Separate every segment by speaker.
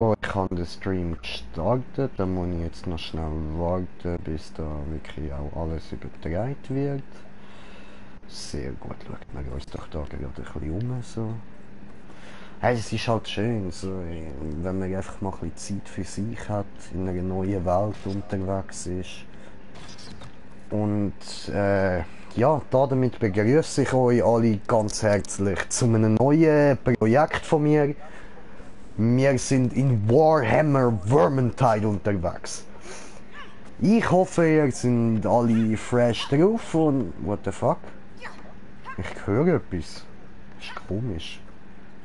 Speaker 1: Oh, ich habe den Stream gestartet, dann muss ich jetzt noch schnell warten, bis da wirklich auch alles übertragen wird. Sehr gut, schaut man uns doch da gerade ein bisschen um. So. Hey, es ist halt schön, so, wenn man einfach mal ein bisschen Zeit für sich hat, in einer neuen Welt unterwegs ist. Und ja, damit begrüße ich euch alle ganz herzlich zu einem neuen Projekt von mir. Wir sind in Warhammer Vermintide unterwegs. Ich hoffe, ihr sind alle fresh drauf und... What the fuck? Ich höre etwas. Das ist komisch.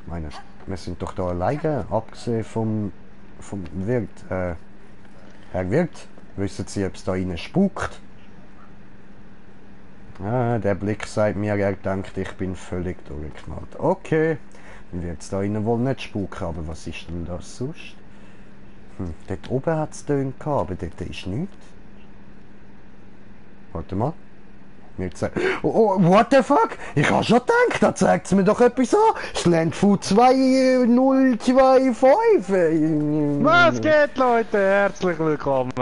Speaker 1: Ich meine, wir sind doch da alleine, abgesehen vom Wirt. Herr Wirt, wissen Sie, ob es da rein spukt? Ah, der Blick sagt mir, er denkt, ich bin völlig durchgeknallt. Okay, dann wird es da innen wohl nicht spuken, aber was ist denn das sonst? Dort oben hat es Töne gehabt, aber dort ist nichts. Warte mal. Oh, what the fuck? Ich habe schon gedacht, da zeigt es mir doch etwas an. Slendfood 2025.
Speaker 2: Was geht, Leute? Herzlich willkommen.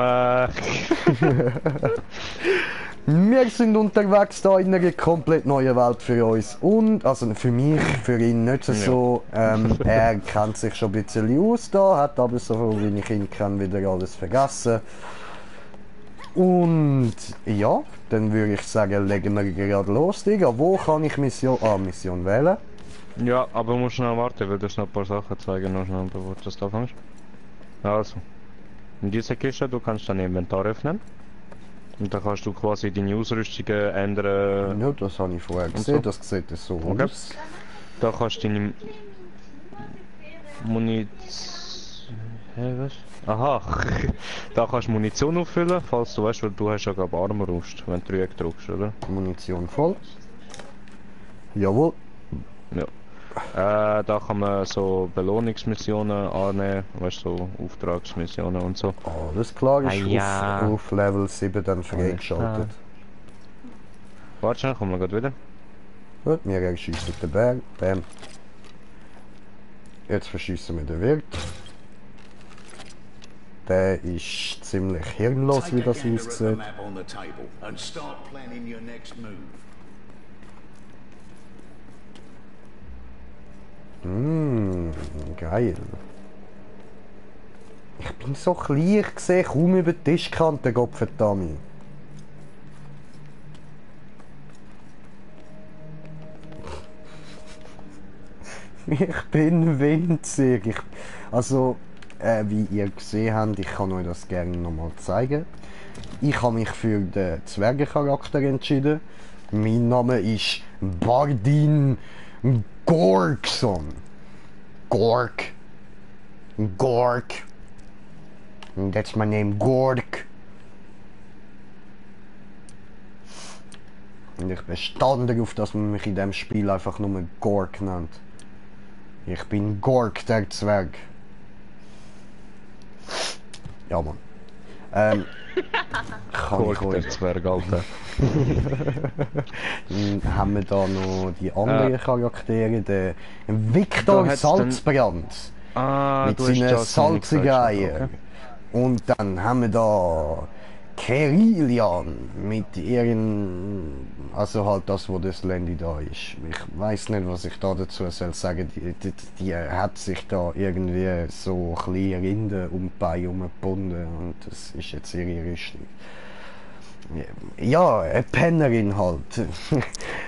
Speaker 1: Wir sind unterwegs da in einer komplett neuen Welt für uns. Und, also für mich, für ihn nicht so. Er kennt sich schon ein bisschen aus da, hat aber so, wie ich ihn kenne, wieder alles vergessen. Und ja, dann würde ich sagen, legen wir gerade los, Digga. Wo kann ich Mission wählen?
Speaker 2: Ja, aber du musst schnell warten, weil das noch ein paar Sachen zeigen, noch schnell, bevor du das anfängst. Also, in dieser Kiste, du kannst dein Inventar öffnen. Und dann kannst du quasi deine Ausrüstungen ändern.
Speaker 1: Ja, das habe ich vorher gesehen,
Speaker 2: so.
Speaker 1: das sieht so
Speaker 2: Okay.
Speaker 1: aus.
Speaker 2: Da kannst du deine Munition... Hä, was? Aha, da kannst du Munition auffüllen, falls du weißt, weil du hast ja gerade Armbrust, wenn du Dreieck drückst, oder?
Speaker 1: Munition voll. Jawohl.
Speaker 2: Ja. Da kann man so Belohnungsmissionen annehmen, weißt du, so Auftragsmissionen und so.
Speaker 1: Alles klar, ist
Speaker 2: ja.
Speaker 1: auf Level 7 dann freigeschaltet.
Speaker 2: Warte schnell, kommen wir gerade wieder.
Speaker 1: Gut, wir erschießen den Berg. Bam. Jetzt verschießen wir den Wirt. Der ist ziemlich hirnlos, wie das aussieht. Geil. Ich bin so klein, ich sehe kaum über die Tischkante, Gottverdammt. Ich bin winzig. Also, wie ihr gesehen habt, ich kann euch das gerne nochmal zeigen. Ich habe mich für den Zwergencharakter entschieden. Mein Name ist Bardin Gorkson. Gork. That's my name, Gork. Und ich bestand darauf, dass man mich in diesem Spiel einfach nur Gork nennt. Ich bin Gork, der Zwerg. Ja, Mann.
Speaker 2: Gork, der Zwerg, Alter.
Speaker 1: Dann haben wir da noch die anderen Charaktere, den Viktor Salzbrand. Mit seinen salzigen Eiern. Okay. Und dann haben wir da Kerilian mit ihren, also halt das, wo das Landy da ist. Ich weiß nicht, was ich da dazu soll sagen. Die hat sich da irgendwie so ein bisschen Rinde um die Beine umgebunden und das ist jetzt ihre Rüstung. Ja, eine Pennerin halt.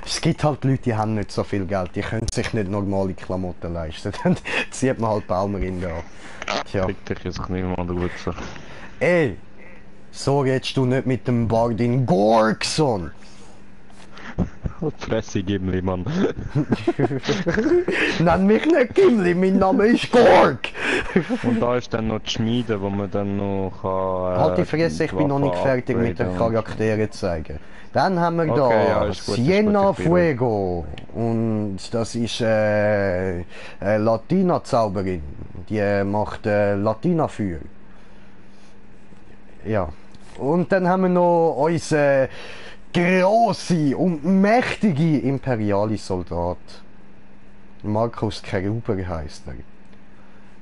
Speaker 1: Es gibt halt Leute, die haben nicht so viel Geld, die können sich nicht normale Klamotten leisten. Dann zieht man halt Baumrinde an. Tja.
Speaker 2: Fick dich jetzt nicht mal, du Wichser.
Speaker 1: Ey! So redest du nicht mit dem Bardin Gorkson!
Speaker 2: Fresse Gimli, Mann.
Speaker 1: Nenn mich nicht Gimli, mein Name ist Gork!
Speaker 2: Und da ist dann noch die Schmiede, wo man dann noch kann...
Speaker 1: Halt die Fresse, ich bin noch nicht fertig mit den Charakteren zeigen. Dann haben wir da
Speaker 2: ja,
Speaker 1: Sienna Fuego. Und das ist eine Latina-Zauberin. Die macht Latina-Feuer. Ja. Und dann haben wir noch unseren grosse und mächtige imperiale Soldat. Markus Keruber heisst er.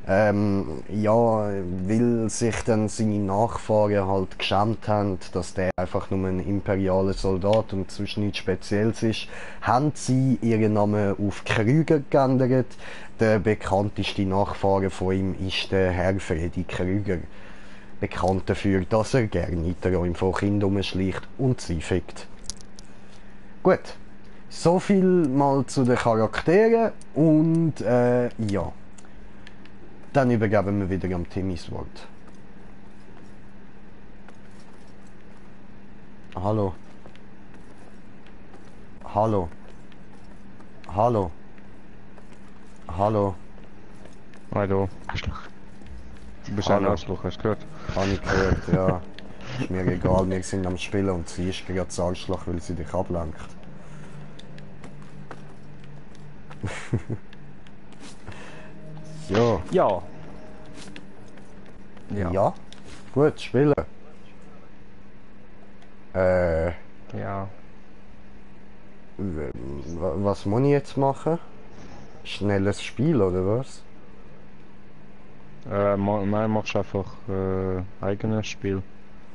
Speaker 1: Ja, weil sich dann seine Nachfahren halt geschämt haben, dass der einfach nur ein imperialer Soldat und sonst nichts Spezielles ist, haben sie ihren Namen auf Krüger geändert. Der bekannteste Nachfahre von ihm ist der Herr Freddy Krüger. Bekannt dafür, dass er gerne in der Räume von Kindern rumschleicht und sie fickt. Gut, so viel mal zu den Charakteren und ja. Dann übergeben wir wieder am Timmy das Wort. Hallo. Hallo. Hallo. Hallo.
Speaker 2: Hallo. Du bist ein Arschloch, hast du gehört?
Speaker 1: Habe ich gehört, ja. Ist mir egal, wir sind am Spielen und sie ist gerade das Arschloch, weil sie dich ablenkt. Ja.
Speaker 2: Ja.
Speaker 1: Ja. Gut, spielen.
Speaker 2: Ja.
Speaker 1: Was muss ich jetzt machen? Schnelles Spiel oder was?
Speaker 2: Nein, machst einfach eigenes Spiel.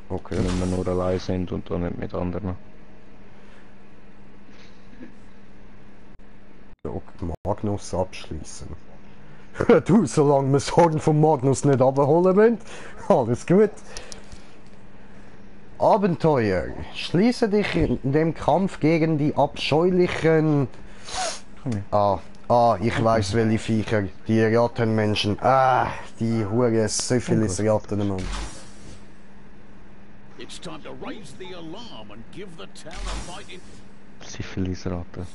Speaker 1: Okay.
Speaker 2: Wenn wir nur allein sind und dann nicht mit anderen.
Speaker 1: Magnus abschließen. Du, solange wir das Horn von Magnus nicht abholen müssen, alles gut. Abenteuer. Schließe dich in dem Kampf gegen die abscheulichen... ich weiß welche Viecher. Die Rattenmenschen. Die hure Syphilis-Ratten, Mann.
Speaker 2: Syphilis-Ratte.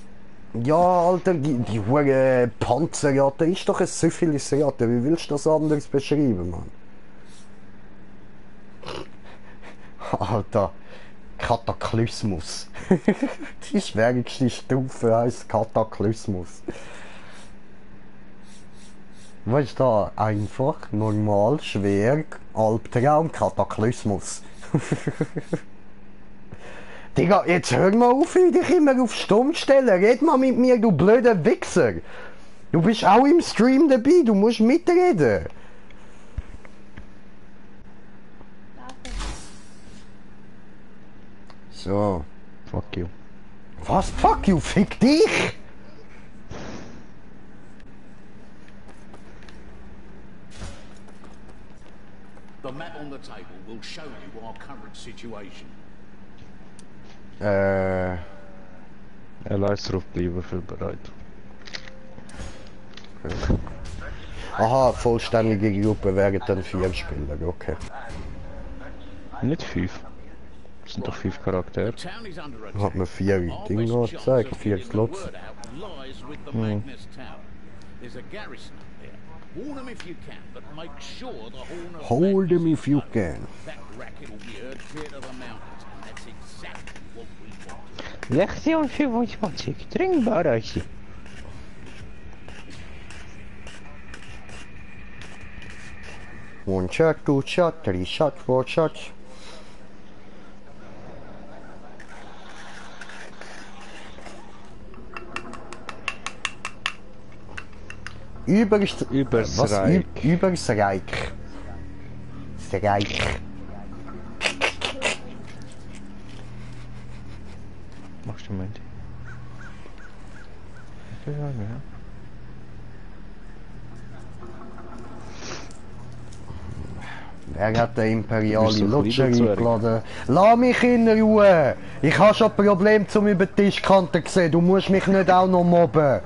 Speaker 1: Ja, Alter, die hure Panzerratte ist doch eine Syphilis-Ratte. Wie willst du das anders beschreiben, Mann? Alter, Kataklysmus. Die schwierigste Stufe heisst Kataklysmus. Was ist da? Einfach, normal, schwer, Albtraum, Kataklysmus. Digga, jetzt hör mal auf, dich immer auf Stumm stellen. Red mal mit mir, du blöder Wichser. Du bist auch im Stream dabei, du musst mitreden. So.
Speaker 2: Fuck you.
Speaker 1: Was? Fuck you, fick dich!
Speaker 3: The map on the table will show you our current situation.
Speaker 2: Lass drauf bleiben, viel bereit.
Speaker 1: Aha, vollständige Gruppe wären dann 4 Spieler, okay.
Speaker 2: Nicht 5. Das sind doch 5 Charaktere.
Speaker 1: Hat mir 4 Dinge gezeigt, 4 Slots. Hold them if you can.
Speaker 2: 16:25, trinkbaar uitje.
Speaker 1: One shot, 2 shot, 3 shot, 4 shots. Übers
Speaker 2: Reich.
Speaker 1: Übers Reich. Das Reich.
Speaker 2: Machst du Moment? Ja.
Speaker 1: Wer hat den imperiale
Speaker 2: Du bist so
Speaker 1: Lutscher
Speaker 2: klein,
Speaker 1: eingeladen? Lass mich in Ruhe! Ich habe schon ein Problem zum über die Tischkante sehen. Du musst mich nicht auch noch mobben.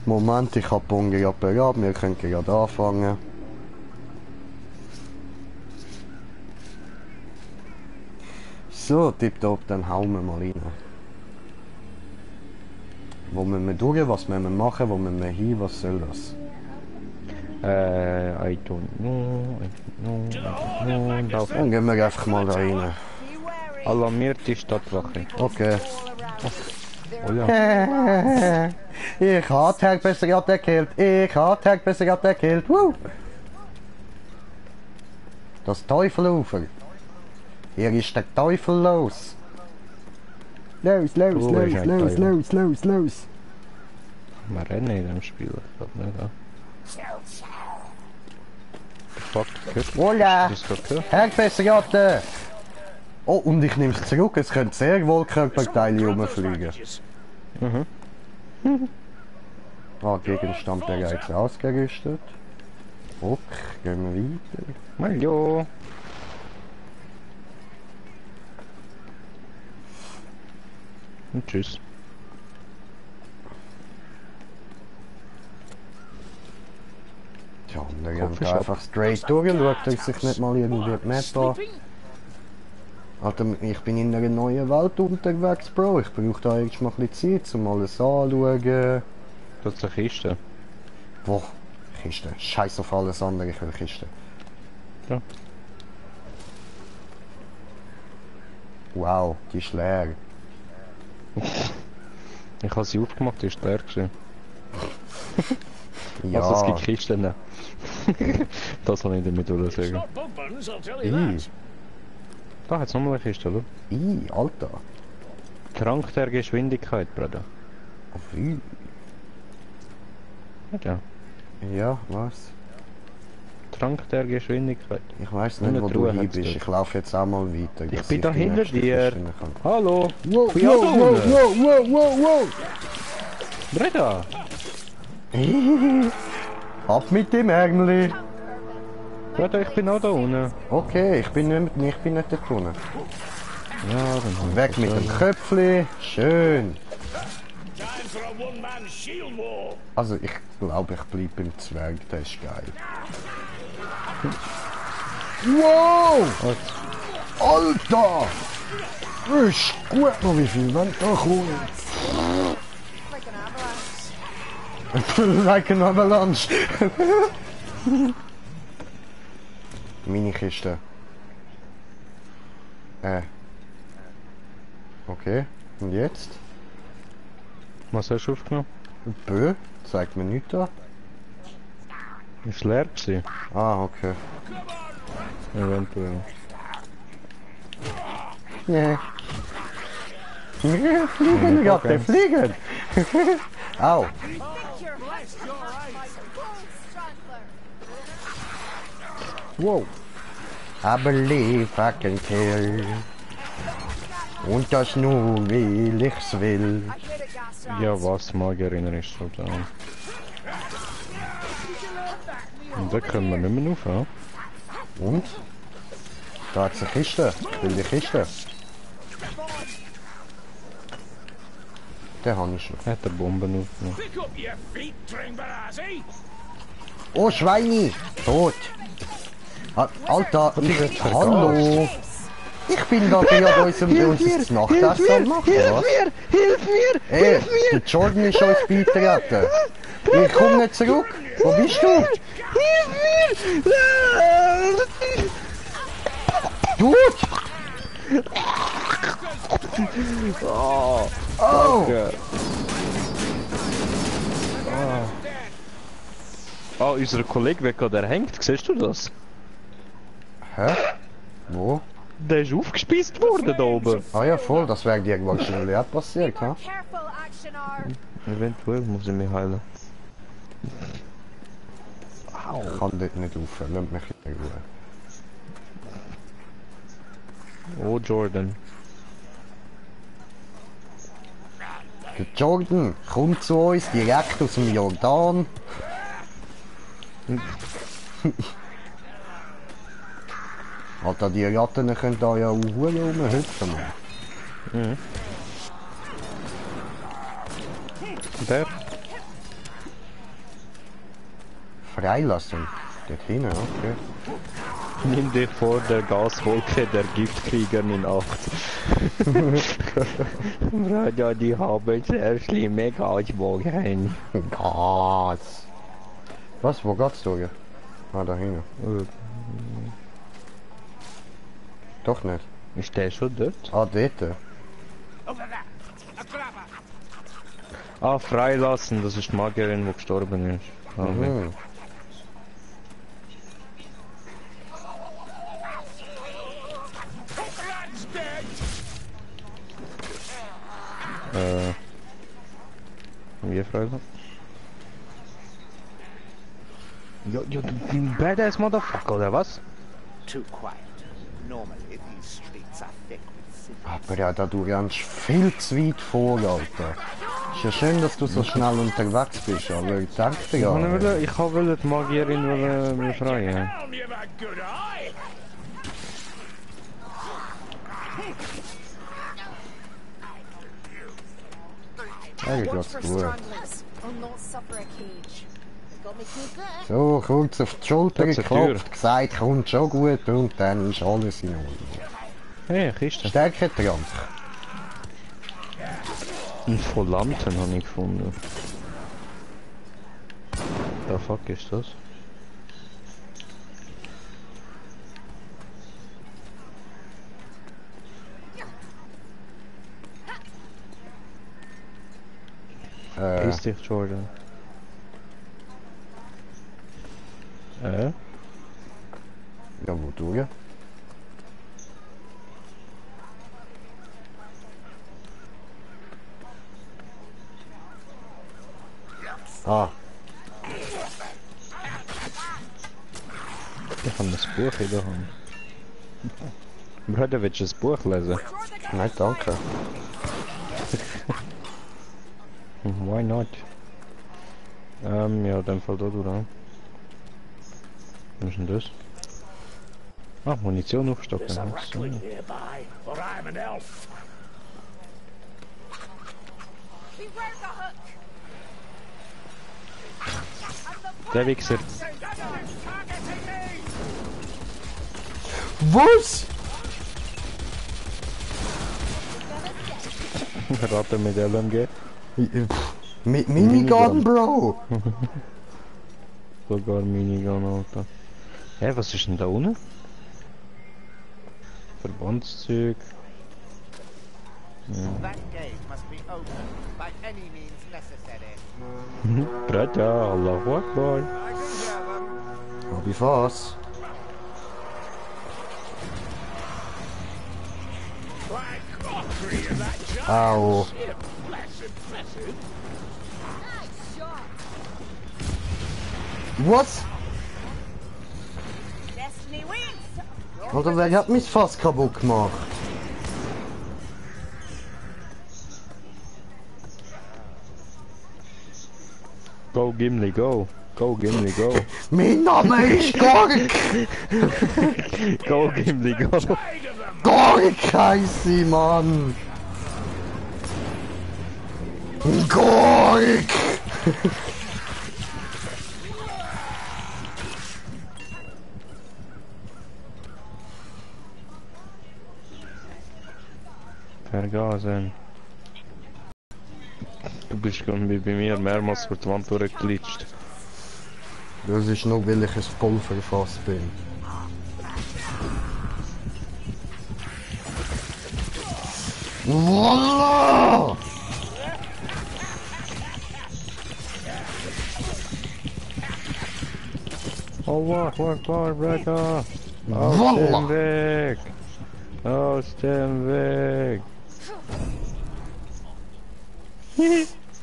Speaker 1: Moment, ich habe Bungi apparat. Wir können gerade anfangen. So, tipptopp, dann hauen wir mal rein. Wo müssen wir durch? Was müssen wir machen? Wo müssen wir hin? Was soll das?
Speaker 2: I don't know.
Speaker 1: Dann gehen wir einfach mal da rein.
Speaker 2: Alarmiert die Stadtwache.
Speaker 1: Okay.
Speaker 2: Oh ja.
Speaker 1: Ich habe Tag besser gekillt. Ich habe Tag besser gekillt. Woo! Das Teufelufer. Hier ist der Teufel los. Los, los,
Speaker 2: Oh,
Speaker 1: los,
Speaker 2: ist ein
Speaker 1: los,
Speaker 2: Teufel.
Speaker 1: los, los, los.
Speaker 2: Wir rennen in dem Spiel, ich glaube nicht, ja. Fuck, gehört
Speaker 1: Hola!
Speaker 2: das gerade gehört?
Speaker 1: Hergbessergatte! Oh, und ich nehme es zurück, es können sehr wohl Körperteile rumfliegen.
Speaker 2: Mhm.
Speaker 1: Ah, Gegenstand bereits ausgerüstet. Okay, gehen wir weiter.
Speaker 2: Mario! Und tschüss.
Speaker 1: Tja, und der
Speaker 2: Kopf
Speaker 1: rennt
Speaker 2: ist ab.
Speaker 1: einfach straight durch und schaut er sich nicht mal irgendwie die Map an. Alter, ich bin in einer neuen Welt unterwegs, Bro. Ich brauche da jetzt mal ein bisschen Zeit, um alles anzuschauen.
Speaker 2: Das ist eine Kiste.
Speaker 1: Boah, Kiste. Scheiß auf alles andere, ich will Kiste.
Speaker 2: Ja.
Speaker 1: Wow, die ist leer.
Speaker 2: Ich habe sie aufgemacht, die ist leer gewesen.
Speaker 1: Ja,
Speaker 2: Also es gibt Kisten. Das kann ich damit sagen.
Speaker 3: Not bug buns, I'll tell you that.
Speaker 2: Da hat es nochmal eine Kiste, oder?
Speaker 1: Alter.
Speaker 2: Trank der Geschwindigkeit, Bruder.
Speaker 1: Wie?
Speaker 2: Ja.
Speaker 1: Ja, was?
Speaker 2: Trank der Geschwindigkeit.
Speaker 1: Ich weiß
Speaker 2: Nur
Speaker 1: nicht, wo
Speaker 2: eine
Speaker 1: du
Speaker 2: Truhe
Speaker 1: hin
Speaker 2: hat's
Speaker 1: bist.
Speaker 2: dort.
Speaker 1: Ich laufe jetzt auch mal weiter.
Speaker 2: Ich
Speaker 1: dass
Speaker 2: bin da
Speaker 1: die
Speaker 2: hinter
Speaker 1: nächste
Speaker 2: dir.
Speaker 1: Kiste kann.
Speaker 2: Hallo!
Speaker 1: Wow,
Speaker 2: Bin ich auch da unten?
Speaker 1: wow!
Speaker 2: Bruder!
Speaker 1: Ab mit dem Ärmeli!
Speaker 2: Bruder, ich bin auch da unten.
Speaker 1: Okay, ich bin nicht da drinnen.
Speaker 2: Ja, dann
Speaker 1: Weg mit dem Köpfli. Schön.
Speaker 3: Time for a one-man shield war.
Speaker 1: Also ich glaube, ich bleibe beim Zwerg. Der ist geil. Wow! Alter! Ist gut noch, wie viel Wind da kommt.
Speaker 4: Like an avalanche.
Speaker 1: Like an Avalanche. Mini-Kiste. Okay, und jetzt?
Speaker 2: Was hast du aufgenommen?
Speaker 1: Bö, zeigt mir nichts an.
Speaker 2: Ist leer gewesen.
Speaker 1: Ah, okay.
Speaker 2: Eventuell.
Speaker 1: Nee. Fliegen, Gatte, fliegen! Au! Wow. I believe I can kill. Und das nur, weil ich's will.
Speaker 2: Ja, was? Magierin ist so da. Und da können wir nicht mehr rauf, ja?
Speaker 1: Und? Da hat's eine Kiste. Ich will die Kiste. Den habe ich schon.
Speaker 2: Hat der Bomben aufgenommen.
Speaker 3: Pick up your feet, Tringbarazzi.
Speaker 1: Oh, Schweini! Tot! Alter, hallo! Ich bin da gerade uns das Nachtessen am machen, was?
Speaker 2: Hilf mir!
Speaker 1: Ey, der Jordan ist uns beitreten. Ich komm nicht zurück. Wo bist du?
Speaker 2: Hilf mir!
Speaker 1: Gut!
Speaker 2: Oh!
Speaker 1: Oh!
Speaker 2: Ah, unser Kollege, wer gerade hängt, siehst du das?
Speaker 1: Hä? Wo?
Speaker 2: Der ist aufgespießt worden da oben.
Speaker 1: Ah ja, voll, das wäre dir wahrscheinlich auch passiert, hä?
Speaker 4: Careful, Action R.
Speaker 2: Eventuell muss ich mich heilen.
Speaker 1: Ich kann dort nicht aufhören, lass mich in Ruhe.
Speaker 2: Oh, Jordan.
Speaker 1: Der Jordan kommt zu uns direkt aus dem Jordan. Alter, die Ratten können da ja auch rumhüpfen.
Speaker 2: Mhm. Der?
Speaker 1: Freilassen. Dort hinten, okay.
Speaker 2: Nimm dich vor der Gaswolke der Giftkrieger in Acht. Bruder, die haben sehr schlimme Gaswolken.
Speaker 1: Gas. Was, wo geht's durch? Ah, da hinten. Doch nicht.
Speaker 2: Ist der schon dort?
Speaker 1: Ah, dort.
Speaker 3: Over there. A grabber.
Speaker 2: Ah, freilassen, das ist die Magierin, die gestorben ist. Ah,
Speaker 1: Mhm.
Speaker 3: Rat's dead.
Speaker 2: Wie freilassen? Ja, du badass Motherfucker, oder was?
Speaker 5: Too quiet. Normally, these streets are thick with citizens.
Speaker 1: Aber ja, da du rennst viel zu weit vor, Alter. Ist ja schön, dass du so schnell unterwegs bist, aber ich denke dir ja.
Speaker 2: Ich wollte die Magierin befreien.
Speaker 1: Eigentlich
Speaker 4: Watch
Speaker 1: geht's
Speaker 4: for
Speaker 1: gut.
Speaker 4: stranglers. I'll not suffer a cage. Got me good there.
Speaker 1: So, kurz auf die Schulter
Speaker 2: Das ist eine
Speaker 1: geklopft, gesagt, kommt schon gut und dann ist alles in Ordnung.
Speaker 2: Hey, Kiste.
Speaker 1: Stärketrank.
Speaker 2: Ein Volanten habe ich gefunden. Der fuck ist das? Ist dich, Jordan.
Speaker 1: Ja, wo du? Ah,
Speaker 2: Ich habe das Buch in der Hand. Bruder, willst du das Buch lesen?
Speaker 1: nein, danke.
Speaker 2: Why not? Ja, dann fällt da durch. Was ist denn das? Ah, Munition aufstocken.
Speaker 3: There's a
Speaker 2: Ja, so.
Speaker 3: rattling nearby, or I'm an elf.
Speaker 4: Beware the hook.
Speaker 2: Der Wichser.
Speaker 1: Was?
Speaker 2: Ratte mit LMG.
Speaker 1: Mit Minigun, Bro!
Speaker 2: Sogar Minigun, Alter. Hä, was ist denn da unten? Verbandszeug.
Speaker 5: That gate must be open by any means necessary.
Speaker 2: Bruder, Allahu Akbar.
Speaker 5: I can hear them.
Speaker 1: Hab ich was?
Speaker 3: Black crockery in that giant
Speaker 1: Au.
Speaker 3: ship. Blessed, blessed.
Speaker 4: Nice shot.
Speaker 1: Was?
Speaker 4: Destiny wins.
Speaker 1: Oder wer hat mich fast kaputt gemacht?
Speaker 2: Go Gimli, go. Go Gimli, go.
Speaker 1: Mein Name ist Gork!
Speaker 2: Go Gimli, go.
Speaker 1: Gork heisst sie, Mann! Gork!
Speaker 2: Vergasen. Du bist schon wie bei mir mehrmals für die Wand durchgeglitscht.
Speaker 1: Das ist nur, weil ich ein Pulverfass bin. Voila!
Speaker 2: Allahu Akbar, Bruder. Aus
Speaker 1: Voila!
Speaker 2: dem Weg. Aus dem Weg.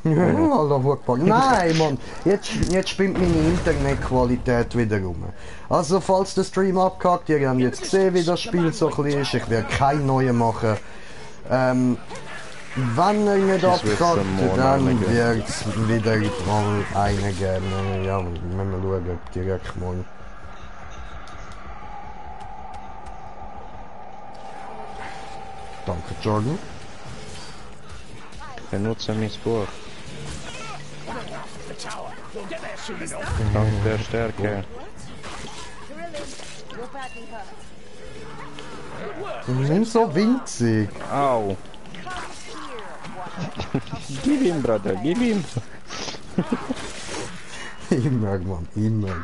Speaker 1: Allahu Akbar. Nein, Mann, jetzt spinnt meine Internetqualität wieder rum. Also, falls der Stream abkackt, ihr habt jetzt gesehen, wie das Spiel so ein bisschen ist. Ich werde keinen neuen machen. Wenn er nicht abkackt, dann wird es wieder mal einen geben. Ja, müssen wir schauen, direkt mal. Danke, Jordan.
Speaker 2: Benutze mein Buch.
Speaker 3: The tower. We'll get there soon enough.
Speaker 2: Dank der Stärke.
Speaker 4: Gorilla, you're badly hurt.
Speaker 1: Die sind so winzig.
Speaker 2: Au. Gib ihm, Bruder, gib ihm.
Speaker 1: Immer, Mann, immer.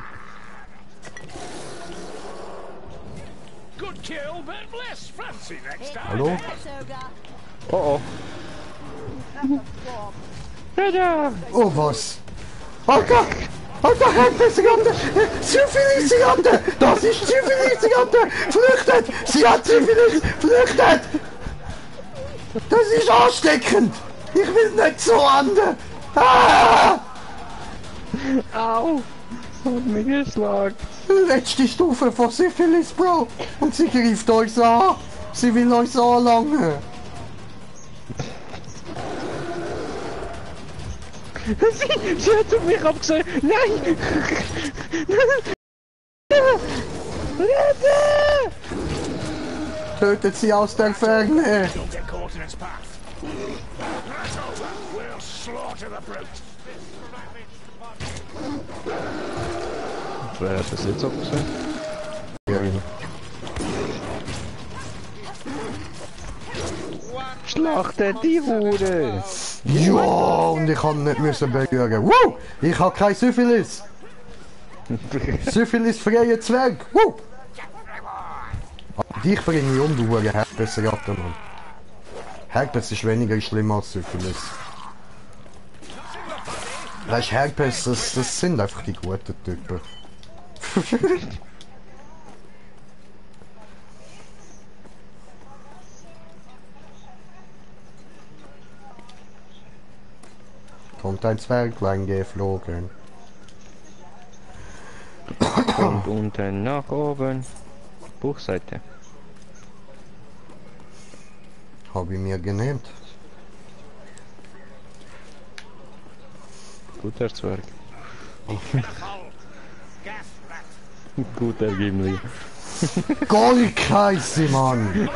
Speaker 3: Good kill, but less fancy next time.
Speaker 1: Hallo?
Speaker 4: Soga.
Speaker 2: Oh oh. Bruder.
Speaker 1: Oh, was? Alter! Alter, Hände! Syphilis, sie hatte! Das ist Syphilis, sie hatte! Flüchtet! Sie hat Syphilis! Flüchtet! Das ist ansteckend! Ich will nicht so enden! Ah!
Speaker 2: Au. Hat mich geschlagen.
Speaker 1: Letzte Stufe von Syphilis, Bro. Und sie greift euch an. Sie will euch anlangen.
Speaker 2: Sie hat auf mich abgesehen. Nein! Rette!
Speaker 1: Tötet sie aus der Ferne.
Speaker 3: Don't get caught in its path. That's over. We'll slaughter the brute.
Speaker 2: Wer hat das jetzt abgesehen? Schlachte die Hure!
Speaker 1: Ja, und ich kann nicht müssen berühren. Wow, ich habe kein Syphilis. Syphilis freie Zwerg. Wow. Dich bringe ich um, du Hure Herpes-Ratte, Mann. Herpes ist weniger schlimm als Syphilis. Weißt du, Herpes, das sind einfach die guten Typen. Kommt ein Zwerglein geflogen.
Speaker 2: Und unten nach oben. Buchseite.
Speaker 1: Hab ich mir genehmt.
Speaker 2: Guter Zwerg. Guter Gimli.
Speaker 1: Goldkreise, Mann!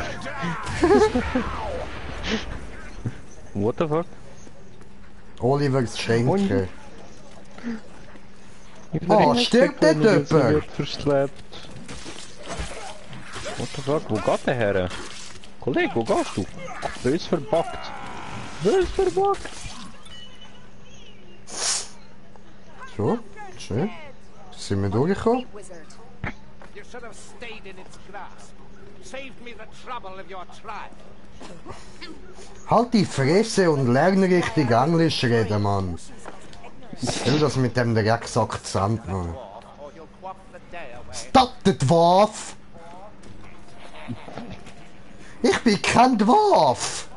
Speaker 2: What the fuck?
Speaker 1: Olivers Schenke.
Speaker 2: Ich
Speaker 1: Oh,
Speaker 2: bin
Speaker 1: stirbt
Speaker 2: nicht
Speaker 1: der
Speaker 2: gekommen,
Speaker 1: Typ?
Speaker 2: wird verschleppt. What the fuck? Wo geht der her? Kollege, wo gehst du? Der ist verbuggt. Der ist verbuggt.
Speaker 1: So, schön. Sind wir durchgekommen?
Speaker 4: Wizard.
Speaker 5: You should have stayed in its grasp. Saved me the trouble of your trial.
Speaker 1: Halt die Fresse und lerne richtig Englisch reden, Mann. Ich will das mit dem Drecksakzent, Mann.
Speaker 5: Or you'll quaff the day away.
Speaker 1: Stop the Dwarf! Ich bin kein Dwarf!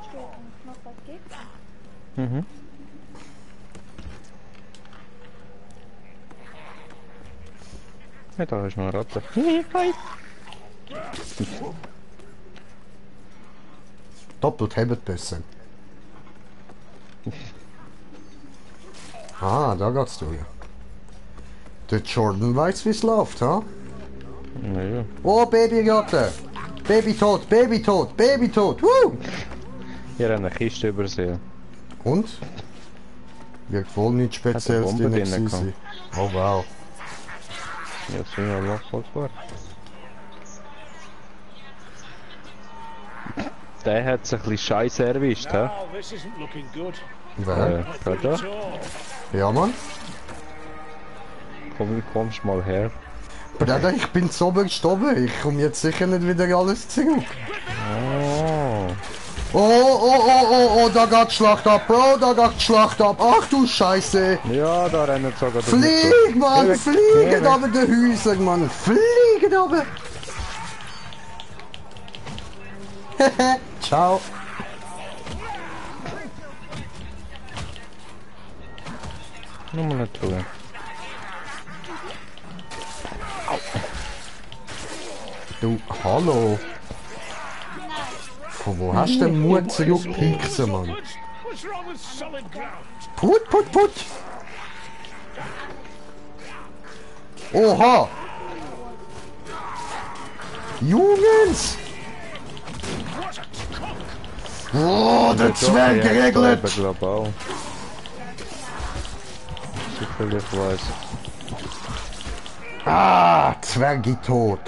Speaker 2: Ja, da ist noch eine Ratte.
Speaker 1: Doppelt hebt besser. Ah, da geht's durch. Der Jordan weiß, wie's läuft, ha?
Speaker 2: Naja.
Speaker 1: Oh, Babyratte! Baby tot, Baby tot, Baby tot! Woo!
Speaker 2: Hier haben eine Kiste übersehen.
Speaker 1: Und? Wird wohl nichts Spezielles
Speaker 2: Bombe
Speaker 1: drin
Speaker 2: drinnen
Speaker 1: gewesen sein. Oh wow.
Speaker 2: Ja, sind wir Allah Akbar. Der hat sich ein bisschen scheiße erwischt, hä?
Speaker 3: Now, this isn't looking good.
Speaker 1: Wer?
Speaker 2: Geht da?
Speaker 3: Tall.
Speaker 1: Ja, Mann.
Speaker 2: Kommst mal her.
Speaker 1: Bruder, ich bin so gestorben. Ich komme jetzt sicher nicht wieder alles zurück.
Speaker 2: Oh.
Speaker 1: Oh, da geht die Schlacht ab, Bro, da geht die Schlacht ab. Ach du Scheiße.
Speaker 2: Ja, da rennen sogar die
Speaker 1: Flieg, Mann,
Speaker 2: Geh weg,
Speaker 1: fliegen
Speaker 2: geh weg.
Speaker 1: aber die Häuser, Mann. Fliegen aber. Ciao.
Speaker 2: Nochmal eine Truhe.
Speaker 1: Du, hallo. Von wo hast du den Mut zurückpieksen, Mann?
Speaker 3: What's wrong with solid ground?
Speaker 1: Put. Oha. Jungs. Oh, der Zwerg geregelt.
Speaker 2: Global. So viel ich weiß.
Speaker 1: Ah, Zwergi tot.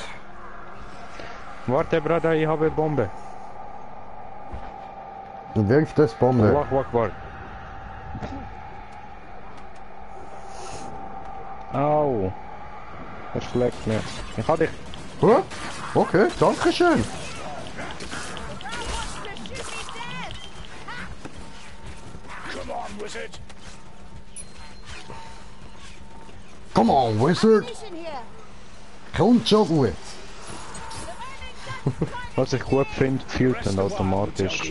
Speaker 2: Warte, Bruder, ich habe Bombe.
Speaker 1: Wirf das Bombe.
Speaker 2: Allah Akbar. Au. Das schlägt mir. Ich hab dich.
Speaker 1: Huh? Okay, danke schön.
Speaker 3: Come on, wizard.
Speaker 1: Come on, Wizard.
Speaker 4: Mission here.
Speaker 1: Kommt schon gut.
Speaker 2: Was ich gut finde, fühlt dann automatisch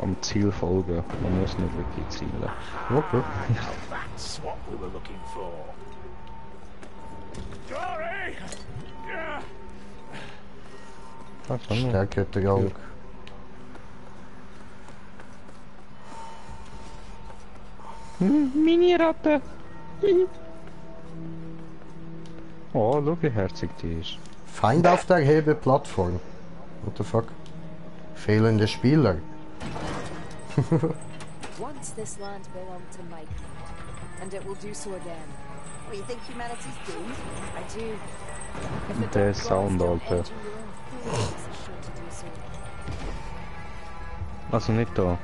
Speaker 2: am Ziel folgen. Man muss nicht wirklich zielen.
Speaker 1: Okay.
Speaker 3: That's what we were looking for. Dory! Yeah.
Speaker 1: Stärke Trank.
Speaker 2: Mini-Ratte! Oh, schau wie herzig die ist.
Speaker 1: Feind auf der Hebeplattform. What the fuck? Fehlende Spieler.
Speaker 4: Once this land belonged to Mike, and it will do so again. What, you think humanity's doomed? I do. If the
Speaker 2: Der
Speaker 4: dark
Speaker 2: Sound,
Speaker 4: gods don't
Speaker 2: Alter.
Speaker 4: end you, your own fools are sure to do so.
Speaker 2: Also nicht da.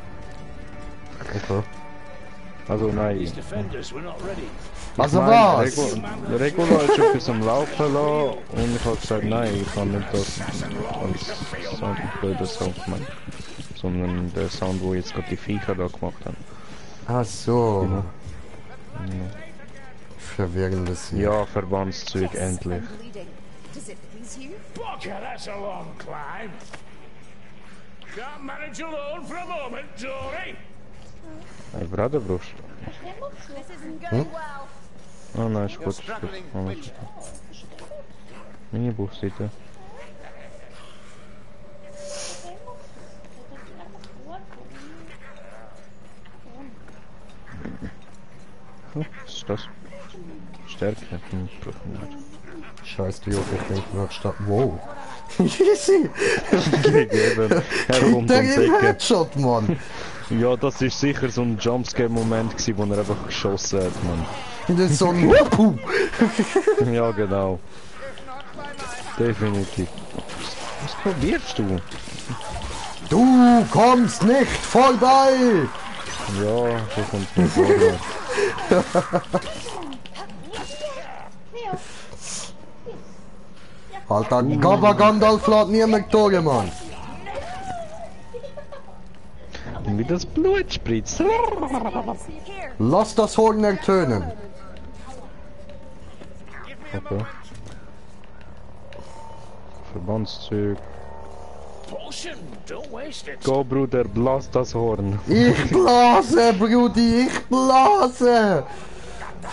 Speaker 1: Okay.
Speaker 2: Also nein.
Speaker 3: These defenders were not ready.
Speaker 1: Also
Speaker 2: Ich mein,
Speaker 1: was?
Speaker 2: Der Regula hat schon etwas am Laufen lassen und ich habe gesagt, nein, ich kann nicht das als so einen blöden Sound machen. Sondern der Sound, wo jetzt gerade die Viecher da gemacht haben.
Speaker 1: Ach so.
Speaker 2: Genau.
Speaker 1: Verwirrendes hier.
Speaker 2: Ja, Verbandszeug, endlich.
Speaker 4: I'm bleeding. Does it please you?
Speaker 3: Bugger, that's a long climb. Can't manage alone for a moment, Dory.
Speaker 2: Hey, Bruderbrust.
Speaker 4: This isn't going well.
Speaker 2: Oh nein, ist gut, ist gut. Alles gut. Meine Buchseite. Oh, was ist das? Stärke.
Speaker 1: Scheiß die Junge, ich denke nach Stadt. Wow. Easy!
Speaker 2: Gegeben. Er kommt
Speaker 1: Der
Speaker 2: um die
Speaker 1: im
Speaker 2: Ecke.
Speaker 1: Headshot, Mann!
Speaker 2: Ja, das ist sicher so ein Jumpscare-Moment gewesen, wo er einfach geschossen hat, Mann.
Speaker 1: Das ist so ein Wupu!
Speaker 2: Ja, genau. Definitiv. Was probierst du?
Speaker 1: Du kommst nicht vorbei!
Speaker 2: Ja, so kommt nicht vorwärts.
Speaker 1: Alter, Gabba Gandalf lädt niemand Tore, Mann!
Speaker 2: Und wie das Blut spritzt.
Speaker 4: Here.
Speaker 1: Lass das Horn ertönen!
Speaker 2: Okay. Verbandszeug.
Speaker 3: Potion, don't waste it.
Speaker 2: Go, Bruder, blas das Horn.
Speaker 1: Ich blase, Brudi, ich blase!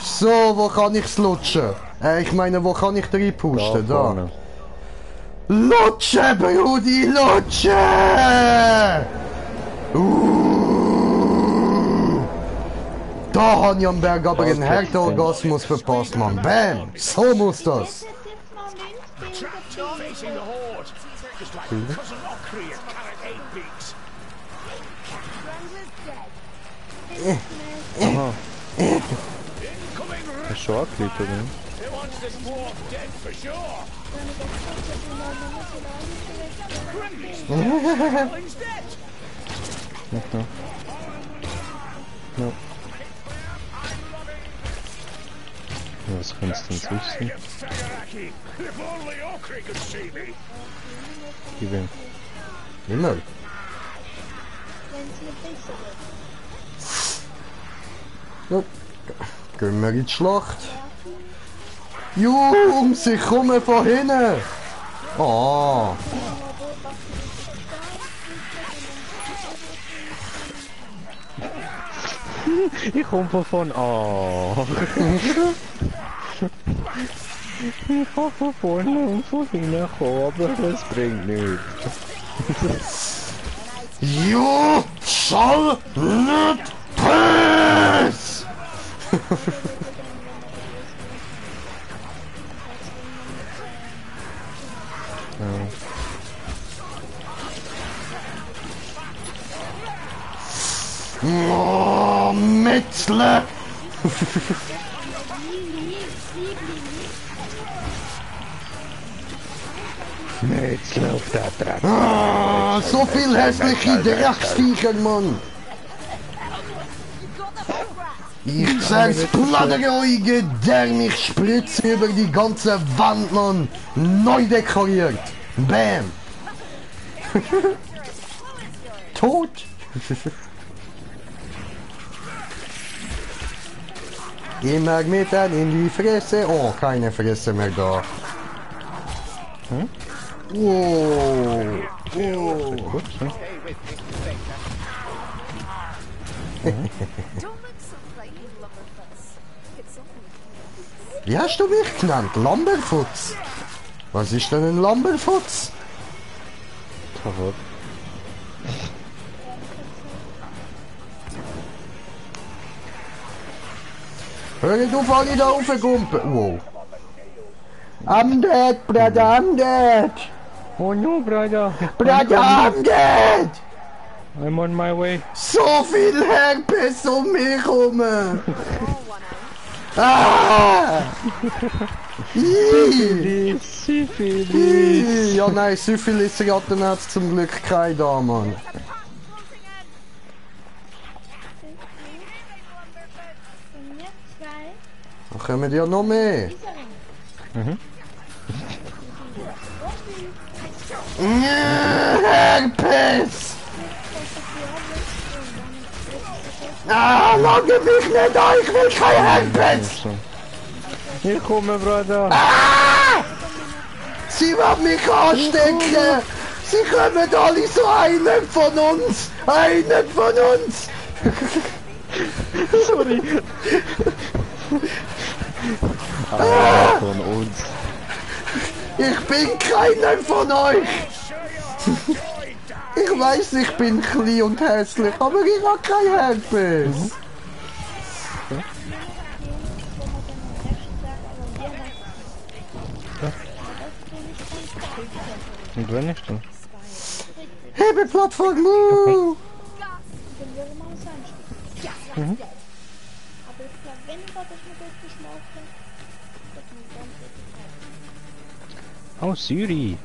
Speaker 1: So, wo kann ich's lutschen? Ich meine, wo kann ich reinpusten? Da.
Speaker 2: vorne.
Speaker 1: Lutsche, Brudi, lutsche! Da han ich am Berg aber einen Herz-Orgasmus verpasst, Mann. Bam! So muss das!
Speaker 3: Trapped facing the horde. Just like Cousin Ockree at Carrot 8 Beaks.
Speaker 2: Aha,
Speaker 3: Incoming
Speaker 2: hast du schon angelegt, oder?
Speaker 3: He wants this dwarf dead for sure. He's dead.
Speaker 2: Okay. Ja. Was kannst du denn wissen?
Speaker 3: Sagaraki, if only Ockree could see me.
Speaker 2: Gib ihm.
Speaker 1: Immer. Ja. Gehen wir in die Schlacht. Jungs, ich komme von hinten! Ah!
Speaker 2: Ich komme von vorne. Oh. Ich kann von vorne und von hinten kommen, aber das bringt nichts.
Speaker 1: Jo, soll nicht pass! Oh, Metzle!
Speaker 2: Jetzt läuft der Dreck.
Speaker 1: Ah, so viel hässliche Drecksviecher, Mann! Ich zersplattere euch Gedärm, ich spritze über die ganze Wand, Mann! Neu dekoriert! Bam! Tot! Immer mitten in die Fresse. Oh, keine Fresse mehr da.
Speaker 2: Hm?
Speaker 1: Wow.
Speaker 2: Gut, ne?
Speaker 4: Don't look so frightened, Lumberfoots. It's only
Speaker 1: Wie hast du mich genannt? Lamberfutz? Was ist denn ein Lamberfutz?
Speaker 2: Verrückt.
Speaker 1: Hör auf, alle da raufgumpen! Wow. I'm dead, brother, I'm dead!
Speaker 2: Oh no, brother.
Speaker 1: Brother, I'm dead!
Speaker 2: I'm on my way.
Speaker 1: So viel Herpes um mich herum!
Speaker 4: all one eye.
Speaker 1: Ah! Ih!
Speaker 2: Syphilis.
Speaker 1: Ja nein, Syphilis-Ratten hat es zum Glück keine da, Mann.
Speaker 6: Von mir 2.
Speaker 1: Dann kommen ja noch mehr. Herpes! Ah, lange mich nicht an, ich will kein Herpes!
Speaker 2: Ich komme, Bruder.
Speaker 1: Sie werden mich anstecken! Sie kommen alle so einen von uns! Einen von uns!
Speaker 2: Sorry. Von uns.
Speaker 1: Ich bin keiner von euch! Ich weiß, ich bin klein und hässlich, aber ich habe kein Herpes!
Speaker 2: Und wenn nicht, dann?
Speaker 1: Hebeplattform!
Speaker 6: Dann wäre mal das Einstieg. Aber ich glaube, wenn ich das mit durchgeschmaucht das muss ganz
Speaker 2: Oh, Syri.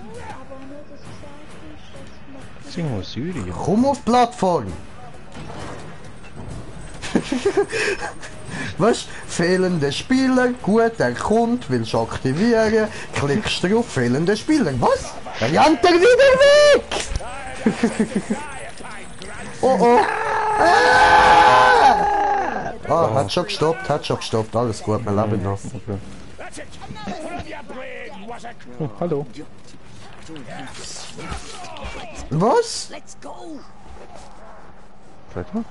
Speaker 6: aber nur, dass ich sage,
Speaker 2: Sing mal Syri.
Speaker 1: Komm auf Plattform! Was? Fehlende Spieler, gut, er kommt, willst du aktivieren, klickst drauf, fehlende Spieler. Was? Er rennt er wieder weg! Oh oh! Ah, hat schon gestoppt, alles gut, wir leben noch.
Speaker 2: Okay.
Speaker 3: That's it. From your brain was a
Speaker 2: Oh, hallo.
Speaker 1: Was?
Speaker 4: Let's go.
Speaker 2: Weiter?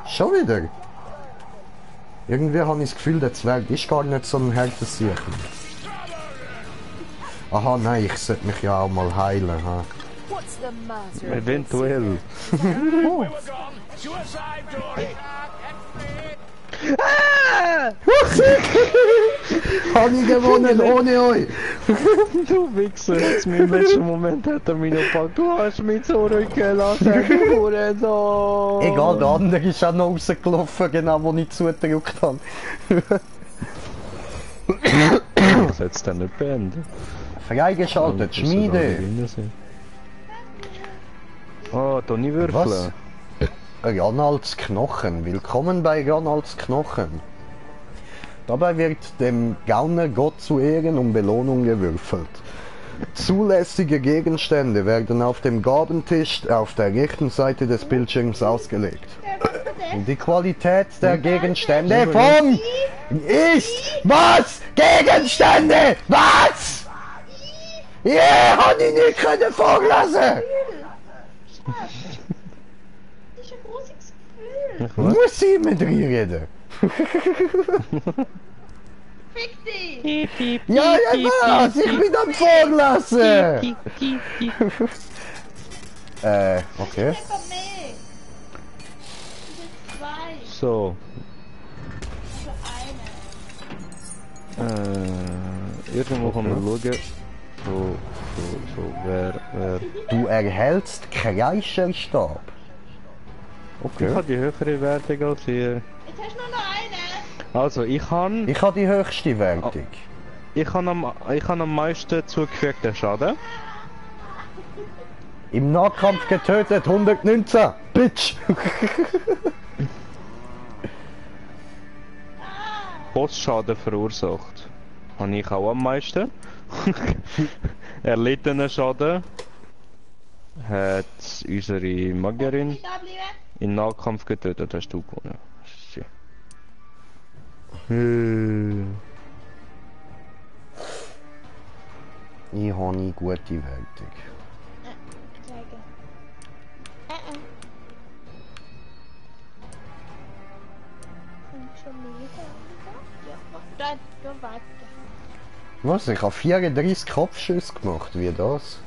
Speaker 1: Schon wieder? Irgendwie habe ich das Gefühl, der Zwerg ist gar nicht so ein hartes Siechen. Aha, nein, ich sollte mich ja auch mal heilen. Ha.
Speaker 4: What's the matter?
Speaker 2: Eventuell.
Speaker 3: we were gone. Suicide, Dory.
Speaker 1: Habe ich gewonnen, ohne euch!
Speaker 2: Du Wichser, jetzt mir im letzten Moment hat er mich noch gepackt. Du hast mich zurückgelassen, du Hurensohn.
Speaker 1: Egal, der andere ist auch noch rausgelaufen, genau wo ich zugedrückt habe.
Speaker 2: Das hätt's dann nicht beendet.
Speaker 1: Freigeschaltet, Schmiede!
Speaker 2: Oh, Toni
Speaker 1: Was?
Speaker 2: Würfel.
Speaker 1: Ronalds Knochen. Willkommen bei Ronalds Knochen. Dabei wird dem Gauner Gott zu Ehren und Belohnung gewürfelt. Zulässige Gegenstände werden auf dem Gabentisch auf der rechten Seite des Bildschirms ausgelegt. Und die Qualität der Gegenstände von ist was? Gegenstände! Was? Ja, hab ich nicht können vorlesen!
Speaker 6: Das ist ein großes Gefühl.
Speaker 1: Muss ich mit dir reden?
Speaker 6: Fick dich!
Speaker 1: Ja, ja, was? Ich bin am Vorlassen! Okay.
Speaker 6: Einfach mehr. Das sind 2.
Speaker 2: So.
Speaker 6: Für eine.
Speaker 2: Irgendwo kann man schauen. So, wer.
Speaker 1: Du erhältst Kreischerstab.
Speaker 2: Ich
Speaker 1: Okay.
Speaker 2: habe die höhere Wertung als ihr.
Speaker 6: Jetzt hast du nur noch eine.
Speaker 2: Also, ich habe
Speaker 1: Ich habe die höchste Wertung.
Speaker 2: am meisten zugefügten Schaden.
Speaker 1: Im Nahkampf getötet 119. Bitch!
Speaker 2: Bossschaden verursacht. Habe ich auch am meisten. Erlittenen Schaden hat unsere Magierin
Speaker 6: Nicht ablieben.
Speaker 2: im Nahkampf getötet, hast du gewonnen. Shit.
Speaker 1: Ich habe eine gute Wertung.
Speaker 6: Zeigen. Vermögen. Ja, da warte.
Speaker 1: Was? Ich habe 34 Kopfschüsse gemacht, wie das?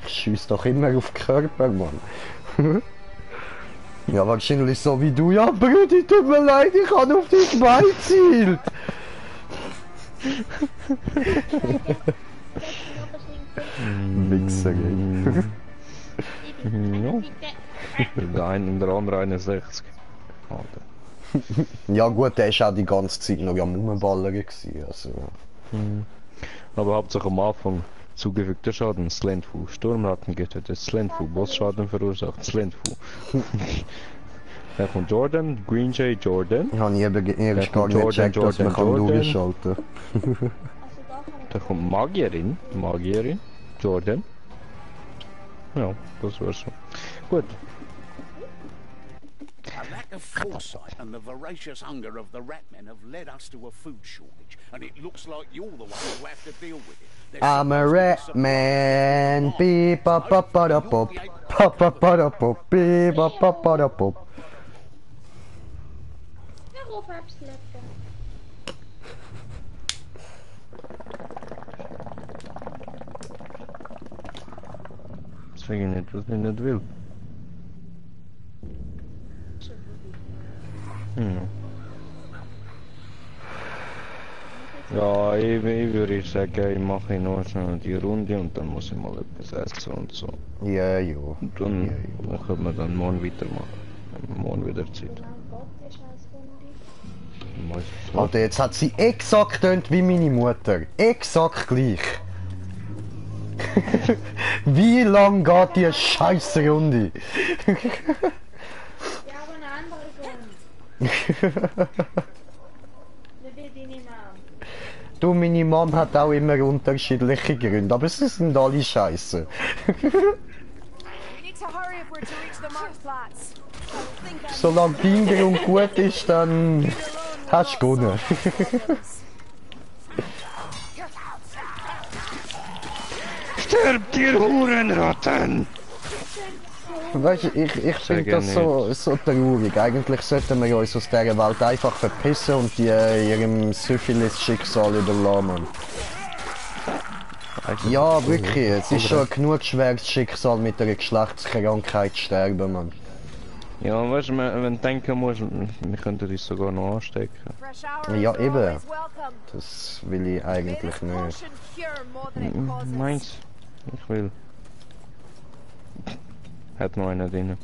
Speaker 1: Ich schieße doch immer auf den Körper, Mann. Ja, wahrscheinlich so wie du. Ja, Brudi, tut mir leid, ich habe auf dich Bein gezielt. Wichser, ey.
Speaker 2: Ja. Der eine und der andere 61. Alter.
Speaker 1: Ja gut, der war auch die ganze Zeit noch am Rumballern gewesen, also.
Speaker 2: Aber hauptsächlich am Anfang zugefügter Schaden, Slendfu. Sturmratten getötet, Slendfu. Bossschaden verursacht, Slendfu. Dann kommt Jordan, Green Jay Jordan.
Speaker 1: Ich habe erst gar nicht gecheckt, dass man durchschalten kann.
Speaker 2: Dann kommt Magierin, Jordan. Ja, das war's schon. Gut.
Speaker 3: A lack of foresight and the voracious hunger of the Ratmen have led us to a food shortage, and it looks like you're the one who have to deal with it. There's
Speaker 1: I'm a rat man, beep up up up up up up beep up up up up.
Speaker 6: Ja, ruf ab's lecker.
Speaker 2: Deswegen nicht, was ich nicht will. Ja, ich würde sagen, ich mache noch schnell die Runde und dann muss ich mal etwas essen und so.
Speaker 1: Ja, ja.
Speaker 2: Und dann können wir dann morgen weitermachen. Morgen wieder Zeit.
Speaker 6: Mein Gott, die Scheißrunde.
Speaker 2: Meistens
Speaker 1: Alter, jetzt hat sie exakt tönt wie meine Mutter. Exakt gleich. Wie lang geht die Scheiße Runde?
Speaker 6: Ja, aber eine andere Grund. Nicht wie deine Mom.
Speaker 1: Du, meine Mom hat auch immer unterschiedliche Gründe, aber sie sind alle scheiße.
Speaker 4: We need to hurry if we're to reach the Marktplatz. I think I'm
Speaker 1: Solange dein Grund gut ist, dann hast du gewonnen.
Speaker 2: Stirbt ihr Hurenratten!
Speaker 1: Weißt du, ich finde das so traurig. Eigentlich sollten wir uns aus dieser Welt einfach verpissen und die ihrem Syphilis-Schicksal überlassen. Mann. Ja, wirklich. Es ist schon ein genug schweres Schicksal, mit einer Geschlechtskrankheit zu sterben, Mann.
Speaker 2: Ja, weißt du, wenn du denken musst, wir könnten dich sogar noch anstecken.
Speaker 4: fresh hour
Speaker 1: Ja,
Speaker 4: is
Speaker 1: eben.
Speaker 4: always welcome.
Speaker 1: Das will ich
Speaker 4: May
Speaker 1: eigentlich
Speaker 4: this
Speaker 1: nicht.
Speaker 4: potion cure more than it causes.
Speaker 2: Meins. Ich will. Hat noch einer drin.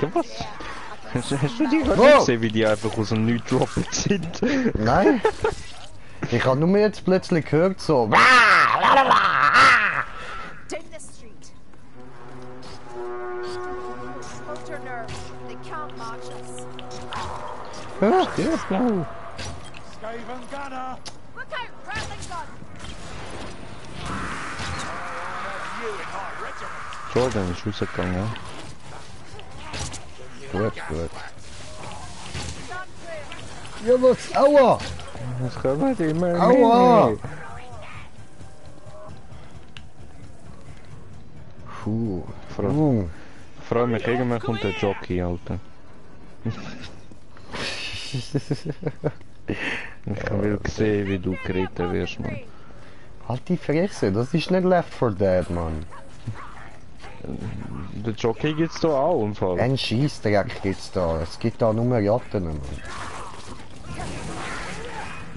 Speaker 2: Ja, was? Hast du die gerade gesehen, wie die einfach aus dem Nichts droppen sind?
Speaker 1: Nein? Ich habe nur jetzt plötzlich gehört so.
Speaker 4: Take the street. Spoke your nerve. They can't march us.
Speaker 2: Ja, blau.
Speaker 3: Skaven Gunner!
Speaker 4: Look out! Rattling gun!
Speaker 3: You in my regiment!
Speaker 2: Jordan ist rausgegangen, ja.
Speaker 1: Gut, gut.
Speaker 4: Gun clear.
Speaker 1: Ja, was? Aua!
Speaker 2: Das kann man immer.
Speaker 1: Aua! Puh.
Speaker 2: Freu mich, irgendwann kommt der Jockey, Alter. Ich will sehen, wie du geritten wirst, Mann.
Speaker 1: Halt die Fresse, das ist nicht Left 4 Dead, Mann.
Speaker 2: Der Jockey gibt's da auch im Fall.
Speaker 1: Ein Scheissdreck gibt's da. Es gibt da nur Ratten, Mann.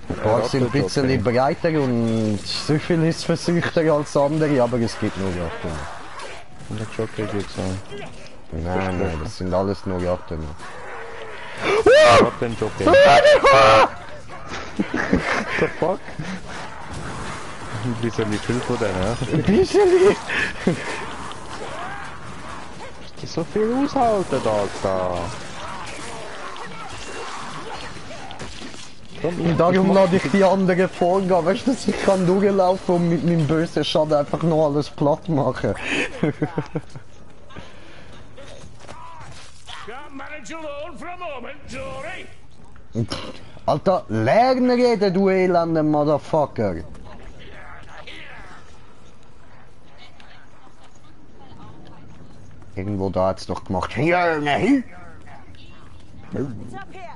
Speaker 1: Ein paar sind ein bisschen breiter und Syphilis versüchter als andere, aber es gibt nur Ratten.
Speaker 2: Der Jockey gibt's auch.
Speaker 1: Nein, nein, das sind alles nur Ratten.
Speaker 2: Was denn Jockey? What the fuck? Ein bisschen viel von denen, ja?
Speaker 1: Ein bisschen.
Speaker 2: Die so viel aushalten, da.
Speaker 1: Und darum lade ich die anderen vorgehen, weißt du, dass ich kann durchlaufen und mit meinem bösen Schaden einfach noch alles platt machen.
Speaker 3: Can't manage alone for a moment, Dory!
Speaker 1: Alter, lern reden, du elender Irgendwo da hat's doch gemacht. Hier, ne?
Speaker 4: It's up here.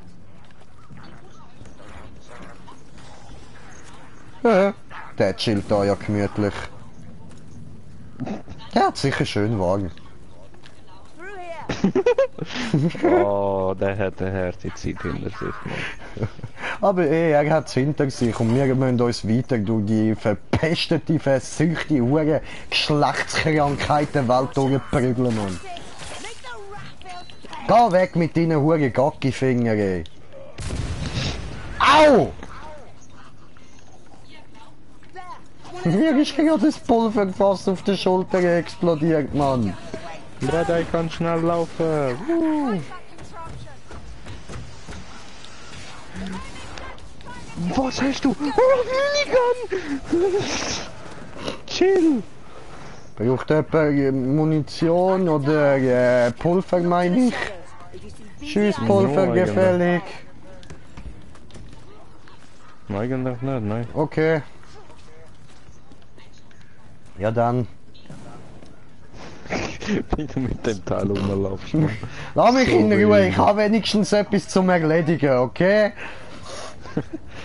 Speaker 1: Ja, der chillt da ja gemütlich. Der hat sicher schön Wagen.
Speaker 4: Through here.
Speaker 2: Oh, der hat eine harte Zeit hinter sich. Mann.
Speaker 1: Aber er hat's hinter sich und wir müssen uns weiter durch die verpestete, verseuchte, hure Geschlechtskrankheit der Welt durchprügeln, Mann.
Speaker 4: Make the rat bills pay.
Speaker 1: Geh weg mit deinen hure Gackifingern, ey. Au! Mir ist gerade das Pulverfass auf der Schulter explodiert, Mann.
Speaker 2: Bruder, ich kann schnell laufen.
Speaker 4: That contraption.
Speaker 2: Was hast du? Oh, Minigun! Chill!
Speaker 1: Braucht jemand Munition oder Pulver, meine ich? Schusspulver
Speaker 2: No,
Speaker 1: gefällig.
Speaker 2: Eigentlich nicht, nein.
Speaker 1: Okay. Ja dann.
Speaker 2: Wie du mit dem Teil rumlaufst. Mann.
Speaker 1: Lass mich
Speaker 2: So
Speaker 1: in Ruhe,
Speaker 2: wenig.
Speaker 1: ich habe wenigstens etwas zum Erledigen, okay?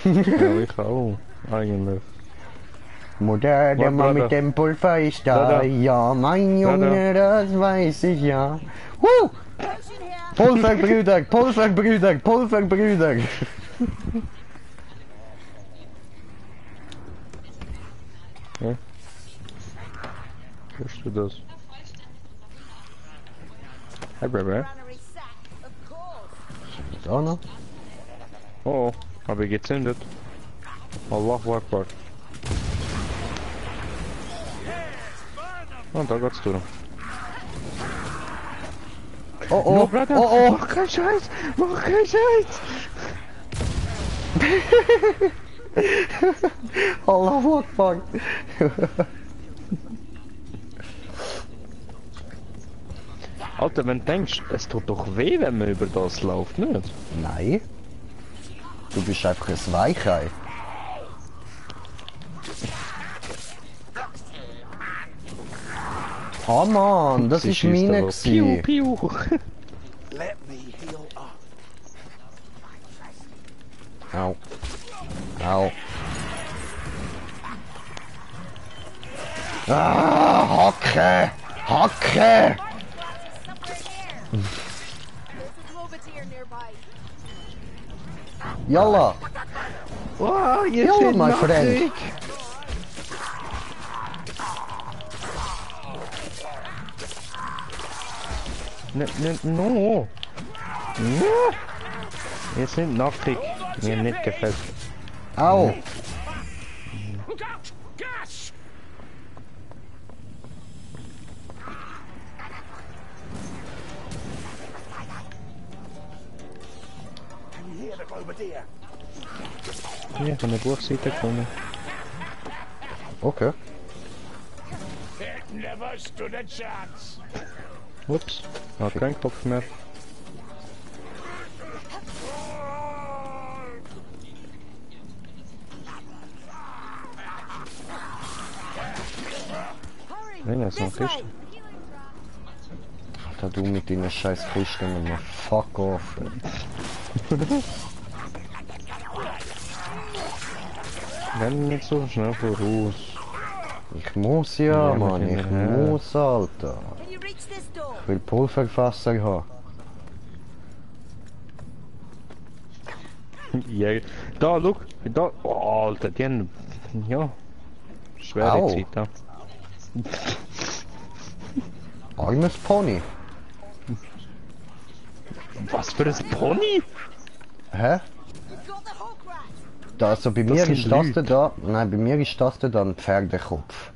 Speaker 2: Ja, ich auch. Eigentlich.
Speaker 1: Mutter, der
Speaker 2: Warte,
Speaker 1: Mann mit
Speaker 2: warte.
Speaker 1: dem Pulver ist da.
Speaker 2: Warte.
Speaker 1: Ja, mein Junge, das weiß ich ja.
Speaker 4: Potion here.
Speaker 1: Pulverbrüder, Pulverbrüder, Pulverbrüder.
Speaker 2: Hörst du das? Hey, Baby.
Speaker 4: Granary sack. Of course.
Speaker 1: Da noch?
Speaker 2: Oh, habe ich gezündet. Allahu Akbar. Oh, da geht's durch.
Speaker 1: Oh oh,
Speaker 2: Bruder,
Speaker 1: oh oh.
Speaker 2: mach keinen Scheiß! Mach keinen Scheiß!
Speaker 1: Allahu Akbar.
Speaker 2: Alter, wenn du denkst, es tut doch weh, wenn man über das läuft, nicht?
Speaker 1: Nein. Du bist einfach ein Weichei. Ah Mann, das
Speaker 2: Sie
Speaker 1: ist
Speaker 2: schießt
Speaker 1: meine
Speaker 2: aber.
Speaker 1: gsi.
Speaker 2: Piu, piu.
Speaker 3: Let me heal up.
Speaker 1: Au. Au. Ah, Hacke! Hacke!
Speaker 4: Somewhere here. There's a Roboteer nearby.
Speaker 1: Yalla!
Speaker 2: Wow, ihr
Speaker 1: Yalla,
Speaker 2: seid
Speaker 1: my friend!
Speaker 2: nackig. No. No. Ihr seid nackig. Mir nicht gefällt.
Speaker 1: Au!
Speaker 5: Look out! Gas!
Speaker 3: Can you hear the Globadier?
Speaker 2: Hier, von der Buchseite gekommen.
Speaker 1: Okay.
Speaker 5: It never stood a chance.
Speaker 2: Ups, hat keinen Kopf mehr.
Speaker 4: Hurry.
Speaker 2: Nein, das ist noch
Speaker 4: This way.
Speaker 2: Kiste.
Speaker 1: Da du mit deinen scheiß Kisten immer. Fuck off.
Speaker 2: Renn nicht so schnell voraus.
Speaker 1: Ich muss ja,
Speaker 2: Ja,
Speaker 1: Mann.
Speaker 2: mit
Speaker 1: Ich
Speaker 2: dem
Speaker 1: muss, Alter.
Speaker 4: Can you reach this door?
Speaker 1: Ich will Pulverfasser haben.
Speaker 2: Ja, da, look, da. Oh, Alter, die haben. Ja. Schwere
Speaker 1: Au.
Speaker 2: Zeit da.
Speaker 1: Armes Pony.
Speaker 2: Was für ein Pony?
Speaker 1: Hä?
Speaker 4: You've got the Hulk rat.
Speaker 1: Da, also bei
Speaker 2: Das
Speaker 1: mir
Speaker 2: sind
Speaker 1: ist das
Speaker 2: Leute.
Speaker 1: da. Nein, bei mir ist das da ein Pferdekopf.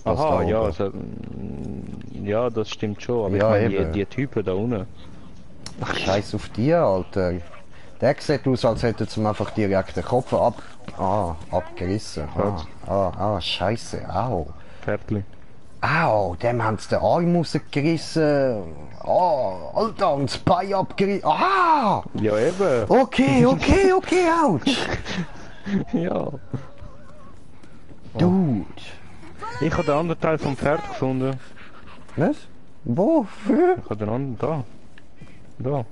Speaker 1: Das
Speaker 2: Aha,
Speaker 1: da
Speaker 2: ja,
Speaker 1: oben.
Speaker 2: also, ja, das stimmt schon, aber
Speaker 1: Ja,
Speaker 2: ich meine,
Speaker 1: eben.
Speaker 2: die Typen da unten.
Speaker 1: Scheiß auf die, Alter. Der sieht aus, als hätte ihm einfach direkt den Kopf abgerissen. Scheiße, au.
Speaker 2: Pferdli.
Speaker 1: Au, dem haben sie den Arm rausgerissen. Oh, Alter, und das Bein abgerissen. Ah!
Speaker 2: Ja, eben.
Speaker 1: Okay, ouch.
Speaker 2: Ja.
Speaker 1: Dude.
Speaker 4: Follow
Speaker 2: Ich habe den anderen Teil vom Pferd gefunden.
Speaker 1: Was? Wo?
Speaker 2: Ich habe den anderen da. Da.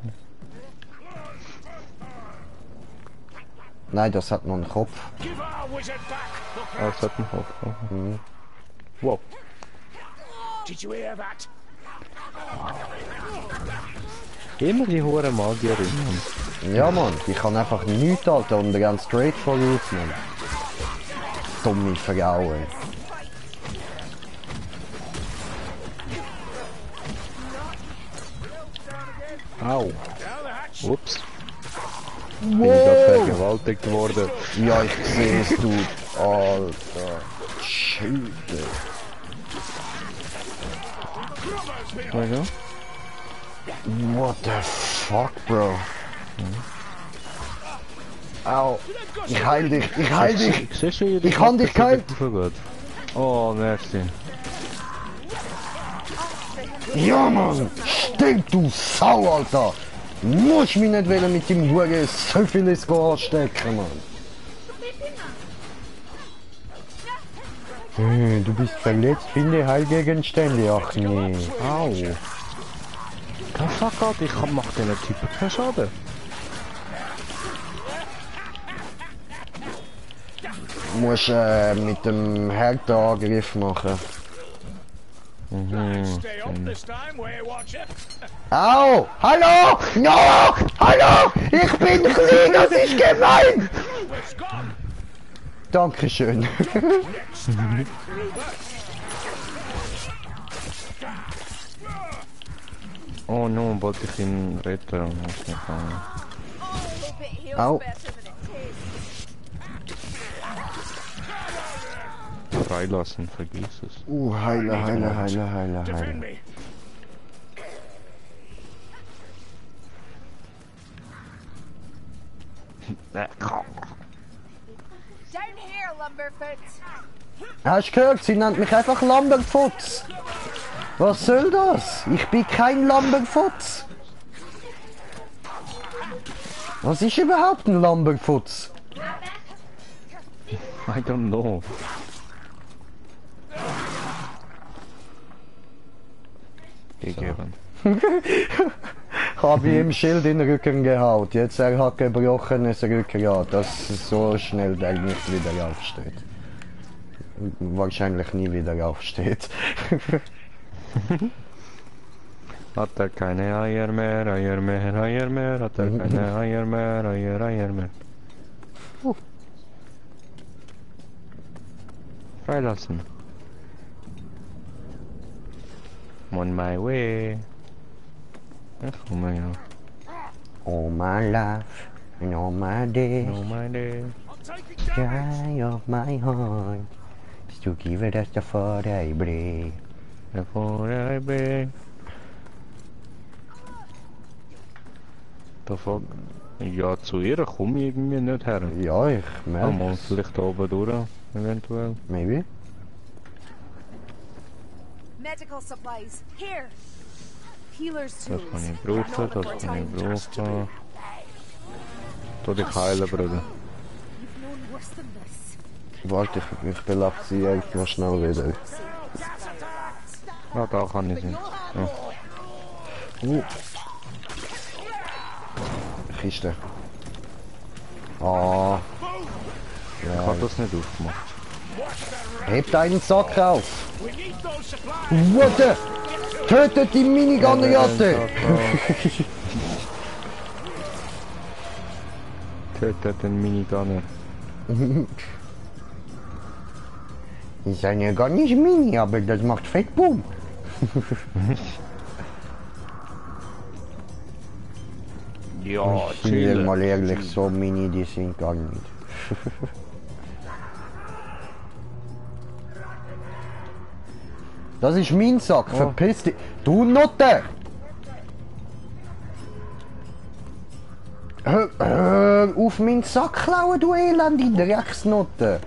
Speaker 1: Nein, das hat noch einen Kopf.
Speaker 5: Give our wizard back, Hooker.
Speaker 2: Ah, es hat einen Kopf. Okay. Wow.
Speaker 5: Did you hear that?
Speaker 2: Immer die hohen Magierinnen.
Speaker 1: Ja, Mann, ich kann einfach nichts, Alter, und ganz straight voraus, Mann. Dumme Frau, ey.
Speaker 2: Au.
Speaker 5: Now the hatch.
Speaker 2: Ups. Bin ich gerade vergewaltigt worden.
Speaker 1: Ja, ich seh's, du. Alter. Scheiße.
Speaker 2: Also.
Speaker 1: What the fuck, Bro? Au. Ich heil dich, ich heil dich.
Speaker 2: Siehst du,
Speaker 1: Ich kann dich geheilt.
Speaker 2: So gut. Oh, merci.
Speaker 1: Ja, Mann. Stimmt, du Sau, Alter. Muss mich nicht wollen mit dem Huren so vieles anstecken, Mann. Du bist verletzt, finde Heilgegenstände. Ach nee.
Speaker 2: Au. Oh fuck, Alter, ich mach den Typen keinen Schaden.
Speaker 1: Du musst mit dem Härteangriff machen.
Speaker 5: Stay up this time, Weight Watcher.
Speaker 1: Au! Hallo! No! Hallo! Ich bin klein, das ist gemein!
Speaker 5: It's gone.
Speaker 1: Dankeschön.
Speaker 2: Oh no, wollte ich ihn retten und ist nicht gegangen.
Speaker 4: Hope it heals
Speaker 1: Au.
Speaker 4: better than it tastes.
Speaker 2: Freilassen, vergiss es.
Speaker 1: Heile, heile, heile, heile,
Speaker 5: Defend
Speaker 1: heile.
Speaker 5: me.
Speaker 4: Down here, Lumberfoot.
Speaker 1: Hast du gehört? Sie nennt mich einfach Lamberfutz. Was soll das? Ich bin kein Lamberfutz. Was ist überhaupt ein Lamberfutz?
Speaker 2: I don't know. Gegeben.
Speaker 1: Habe ich ihm Schild in den Rücken gehauen. Jetzt er hat gebrochenes Rückgrat, dass so schnell der nicht wieder aufsteht. Wahrscheinlich nie wieder aufsteht.
Speaker 2: Hat er keine Eier mehr, Eier mehr, Eier mehr, hat er keine Eier mehr, Eier, Eier mehr. Freilassen. I'm on my way. Ach, oh mein Gott.
Speaker 1: All my life and all my days,
Speaker 2: Oh my day.
Speaker 5: I'll take it down.
Speaker 1: cry of my heart, is to give it as the thought I breathe.
Speaker 2: Before I break. The fuck? Ja, zu ihr komme ich irgendwie nicht her.
Speaker 1: Ja, ich
Speaker 2: Mal
Speaker 1: merke
Speaker 2: vielleicht oben durch, eventuell.
Speaker 1: Maybe.
Speaker 4: Medical supplies. Here. Healer's
Speaker 2: Das
Speaker 4: tools.
Speaker 2: kann ich brauchen, das kann ich brauchen. Tu dich heilen, Bruder.
Speaker 4: You've known worse than this.
Speaker 1: Warte, ich belab sie einfach schnell wieder.
Speaker 2: Ja, da kann ich sie.
Speaker 1: Kiste. Ah,
Speaker 2: Ich hab das nicht aufgemacht.
Speaker 1: hebt einen Sack auf.
Speaker 5: We need those supplies.
Speaker 1: Warte! Tötet die Minigun-Ratte!
Speaker 2: Tötet den Minigunner.
Speaker 1: Ist ja gar nicht mini, aber das macht fett Boom.
Speaker 2: Ja,
Speaker 1: Ich bin ja mal ehrlich, so mini, die sind gar nicht. Das ist mein Sack, verpiss dich. Du Nutte! Hör auf meinen Sack klauen, du elende Drecksnutte!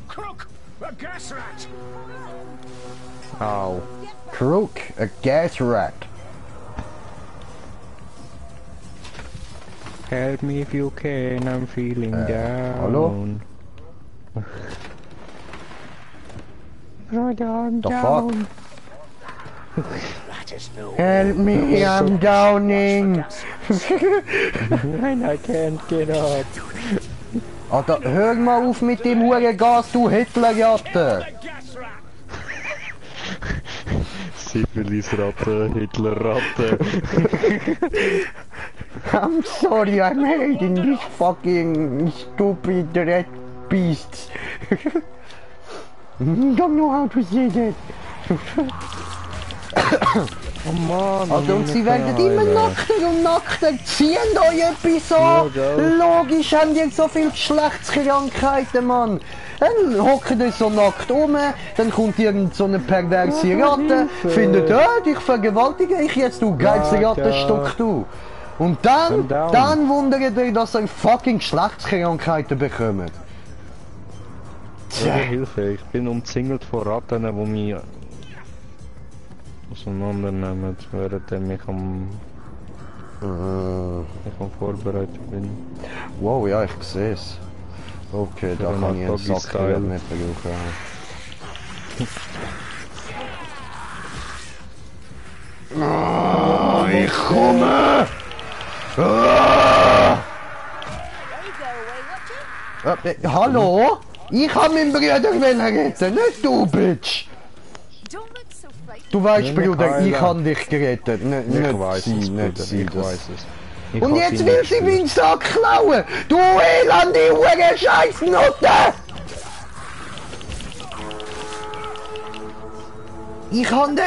Speaker 5: Crook, a gas rat.
Speaker 2: Au.
Speaker 1: Crook, a gas rat.
Speaker 2: Help me if you can, I'm feeling down.
Speaker 1: hallo?
Speaker 2: Right, I'm
Speaker 1: The fuck?
Speaker 2: down.
Speaker 3: That is no
Speaker 1: Help me, I'm downing!
Speaker 2: Nein, I can't get up.
Speaker 1: Alter, hör mal auf mit dem Hurengas, du Hitlerjatte!
Speaker 2: Syphilis-Ratte, Hitler-Ratte.
Speaker 1: I'm sorry, I'm hating these fucking stupid red beasts. Don't know how to say that.
Speaker 2: Oh Mann.
Speaker 1: Also, und sie werden immer nackter und nackter. Ziehen euch etwas an.
Speaker 2: Ja, gell.
Speaker 1: Logisch haben die so viele Geschlechtskrankheiten, Mann. Dann hocken die so nackt rum, dann kommt irgend so eine perverse Ratte, findet, dich vergewaltige ich jetzt, du geilste
Speaker 2: Ja,
Speaker 1: Rattenstock, du. Und
Speaker 2: Dann
Speaker 1: dann wundert ihr, dass ihr fucking Geschlechtskrankheiten bekommt.
Speaker 2: Ja, Hilfe, ich bin umzingelt von Ratten, die mich auseinandernehmen, während ich am Vorbereitet bin.
Speaker 1: Wow, ja, ich sehe es. Okay, da
Speaker 2: dann
Speaker 1: kann
Speaker 2: hat
Speaker 1: ich einen
Speaker 2: Doggy
Speaker 1: Sack
Speaker 2: Style.
Speaker 1: nicht brauchen. Ich komme! Hallo? Ich hab meinen Bruder retten, nicht du, Bitch!
Speaker 4: Don't look so frightened.
Speaker 1: Du weißt,
Speaker 2: Nein,
Speaker 1: Bruder, ich
Speaker 2: Kyla.
Speaker 1: hab dich gerettet. Nicht
Speaker 2: weiß
Speaker 1: sie,
Speaker 2: es,
Speaker 1: nicht
Speaker 2: Bruder,
Speaker 1: sie.
Speaker 2: ich
Speaker 1: das-
Speaker 2: weiß es. Ich
Speaker 1: Und
Speaker 2: hab
Speaker 1: jetzt
Speaker 2: sie
Speaker 1: will
Speaker 2: nicht
Speaker 1: sie
Speaker 2: gespürt.
Speaker 1: meinen Sack klauen! Du elende Hure Scheißnutte! Ich kann den...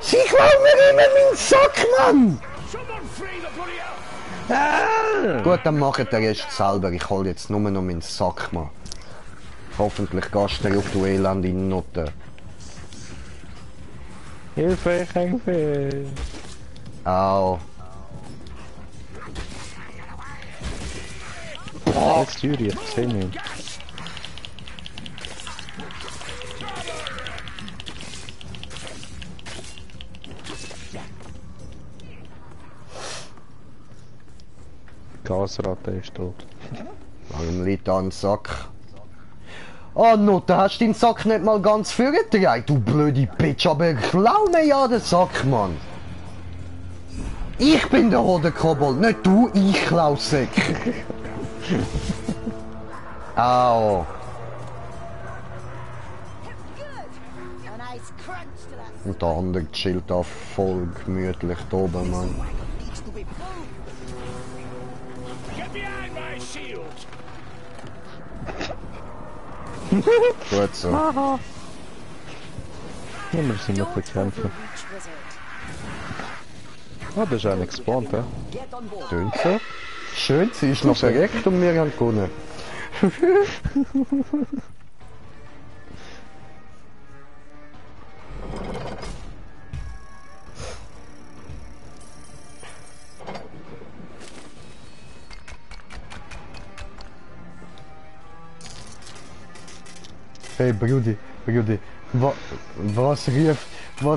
Speaker 1: Sie klauen mir immer meinen Sack, Mann!
Speaker 3: Someone free the bloody hell!
Speaker 1: Gut, dann macht der Rest selber. Ich hol jetzt nur noch meinen Sack, Mann. Hoffentlich gehst du auf, du elende Nutte.
Speaker 2: Hilfe, ich häng fest.
Speaker 1: Au.
Speaker 2: Jetzt Jury, ich seh nicht. Gasratte ist tot.
Speaker 1: Warum liegt da ein Sack? Oh Nutte, hast du den Sack nicht mal ganz vorgetragen, du blöde Bitch, aber klau mir ja den Sack, Mann. Ich bin der Hodenkobold, nicht du, ich Klausack. Au.
Speaker 4: A nice crunch to that.
Speaker 1: Und der andere chillt da voll gemütlich da oben, Mann.
Speaker 4: Needs to be pulled.
Speaker 3: Get behind my shield!
Speaker 1: Gut so.
Speaker 2: Ja, wir sind noch bekämpfen.
Speaker 4: Overreach, wizard.
Speaker 2: Ah, da ist einer gespawnt, hä?
Speaker 1: Tönt so. Schön, sie ist noch verreckt und wir haben gewonnen. Hey Brudi, was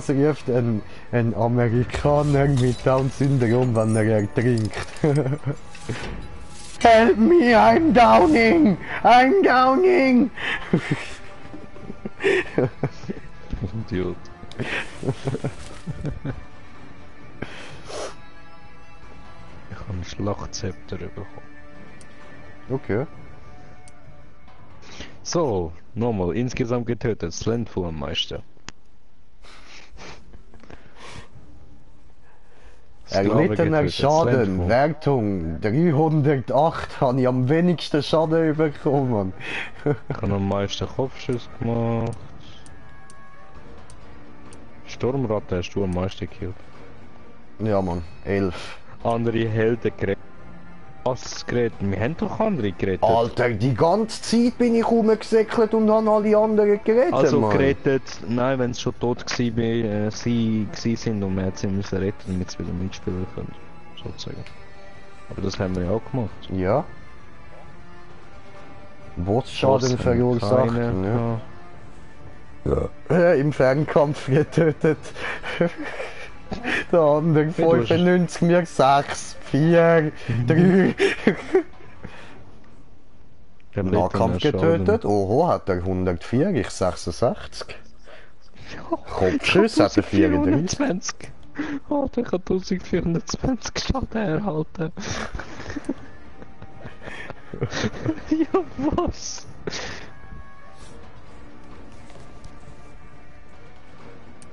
Speaker 1: ruft ein Amerikaner mit Down-Syndrom, wenn er ertrinkt? Help me, I'm downing! I'm downing!
Speaker 2: Idiot. Ich habe einen Schlachtzepter bekommen.
Speaker 1: Okay.
Speaker 2: So, nochmal, insgesamt getötet, Slendfuhrmeister.
Speaker 1: Erlittener Schaden, Wertung 308, habe ich am wenigsten Schaden bekommen.
Speaker 2: Ich habe am meisten Kopfschuss gemacht. Sturmratte hast du am meisten gekillt.
Speaker 1: Ja Mann, 11.
Speaker 2: Andere Helden gerettet. Was gerettet? Wir haben doch andere gerettet.
Speaker 1: Alter, die ganze Zeit bin ich rumgesäckelt und habe alle anderen gerettet,
Speaker 2: Also
Speaker 1: Mann.
Speaker 2: gerettet, nein, wenn sie schon tot sie sind und wir sie müssen retten, damit sie wieder mitspielen können, sozusagen. Aber das haben wir ja auch gemacht.
Speaker 1: Ja. Bosschaden verursacht,
Speaker 2: Keine,
Speaker 1: ja. Im Fernkampf getötet. Der andere 95, mir 6, 4, 3. Nahkampf getötet. Oho, hat er 104, ich 66. Kopfschuss hat er 34.
Speaker 2: 420. Oh, der hat 1420 Schaden erhalten. Ja, was?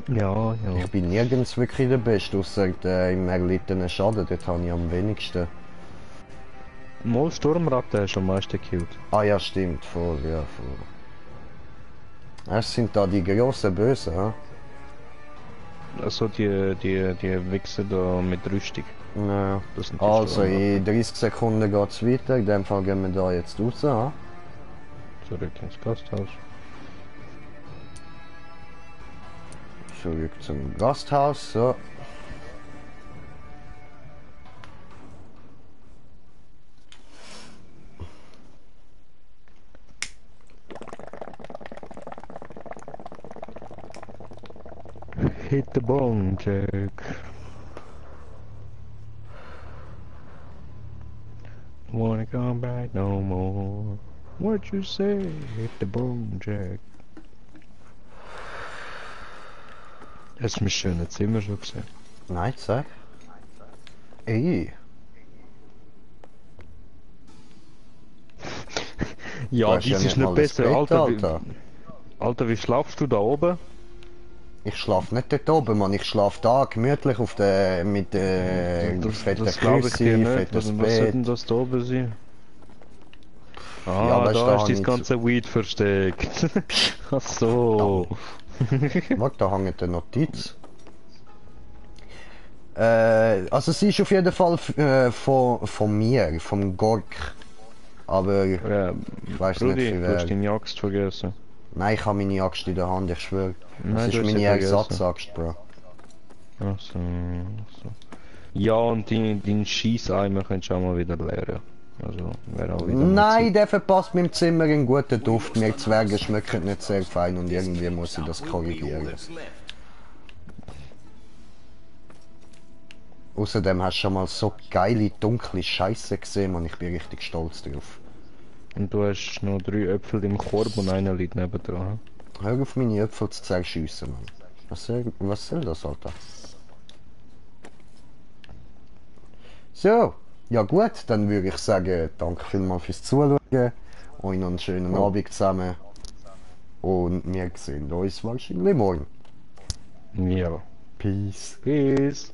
Speaker 2: Ja, ja.
Speaker 1: Ich bin nirgends wirklich der Beste, ausser im erlittenen Schaden, dort habe ich am wenigsten.
Speaker 2: Mal Sturmratte hast du am meisten gekillt.
Speaker 1: Ah ja, stimmt, voll, ja, voll. Es sind da die grossen Bösen, hä?
Speaker 2: Also die Wichser da mit Rüstung.
Speaker 1: Ja.
Speaker 2: Das sind die
Speaker 1: Also
Speaker 2: Sturmratten.
Speaker 1: in 30 Sekunden geht's weiter, in dem Fall gehen wir da jetzt raus, hä?
Speaker 2: Zurück ins Gasthaus.
Speaker 1: Zurück zum Gasthaus, so.
Speaker 2: Hit the bone, Jack. Wanna come back no more. What you say? Hit the bone, Jack. Hast du mein schönes Zimmer schon gesehen?
Speaker 1: Nein, sag. Ey,
Speaker 2: Ja,
Speaker 1: hast ja
Speaker 2: dies ist
Speaker 1: nicht mal
Speaker 2: nicht
Speaker 1: ein
Speaker 2: besser.
Speaker 1: Bett,
Speaker 2: Alter,
Speaker 1: Alter.
Speaker 2: Alter, wie schlafst du da oben?
Speaker 1: ich schlaf nicht dort oben, Mann. Ich schlaf da gemütlich auf der, mit fetten
Speaker 2: das glaube ich dir
Speaker 1: Küsse,
Speaker 2: nicht.
Speaker 1: fettes
Speaker 2: Was soll
Speaker 1: Bett.
Speaker 2: denn das da oben sein? Ah,
Speaker 1: Ja, weißt du,
Speaker 2: da
Speaker 1: da
Speaker 2: ist
Speaker 1: hab
Speaker 2: das
Speaker 1: ich
Speaker 2: ganze Weed versteckt. Ach so.
Speaker 1: Warte, da hängt eine Notiz. Also sie ist auf jeden Fall von mir, vom Gork. Aber
Speaker 2: Ja,
Speaker 1: ich weiß
Speaker 2: Brudi,
Speaker 1: nicht für
Speaker 2: du hast
Speaker 1: wer.
Speaker 2: deine Axt vergessen.
Speaker 1: Nein, ich habe meine Axt in der Hand, ich schwöre. Das
Speaker 2: Nein,
Speaker 1: ist
Speaker 2: du hast
Speaker 1: meine
Speaker 2: sie vergessen.
Speaker 1: Ersatzaxt, Bro.
Speaker 2: Ach so, ach so. Ja, und deinen Scheisseimer könntest du auch mal wieder leeren. Also, wäre auch wieder mal
Speaker 1: Nein, der verpasst meinem Zimmer einen guten Duft. Wir Zwerge schmecken nicht sehr fein und irgendwie muss ich das
Speaker 3: Will be all
Speaker 1: korrigieren.
Speaker 3: that's left.
Speaker 1: Außerdem hast du schon mal so geile, dunkle Scheiße gesehen und ich bin richtig stolz drauf.
Speaker 2: Zeit. Und du hast noch 3 Äpfel im Korb und einer liegt nebendran.
Speaker 1: Hör auf meine Äpfel zu zerschiessen, Mann. Was soll das, Alter? So, ja gut, dann würde ich sagen, danke vielmals fürs Zuschauen. Euch noch einen schönen Abend zusammen. Und wir sehen uns wahrscheinlich morgen.
Speaker 2: Ja.
Speaker 1: Peace.
Speaker 2: Peace.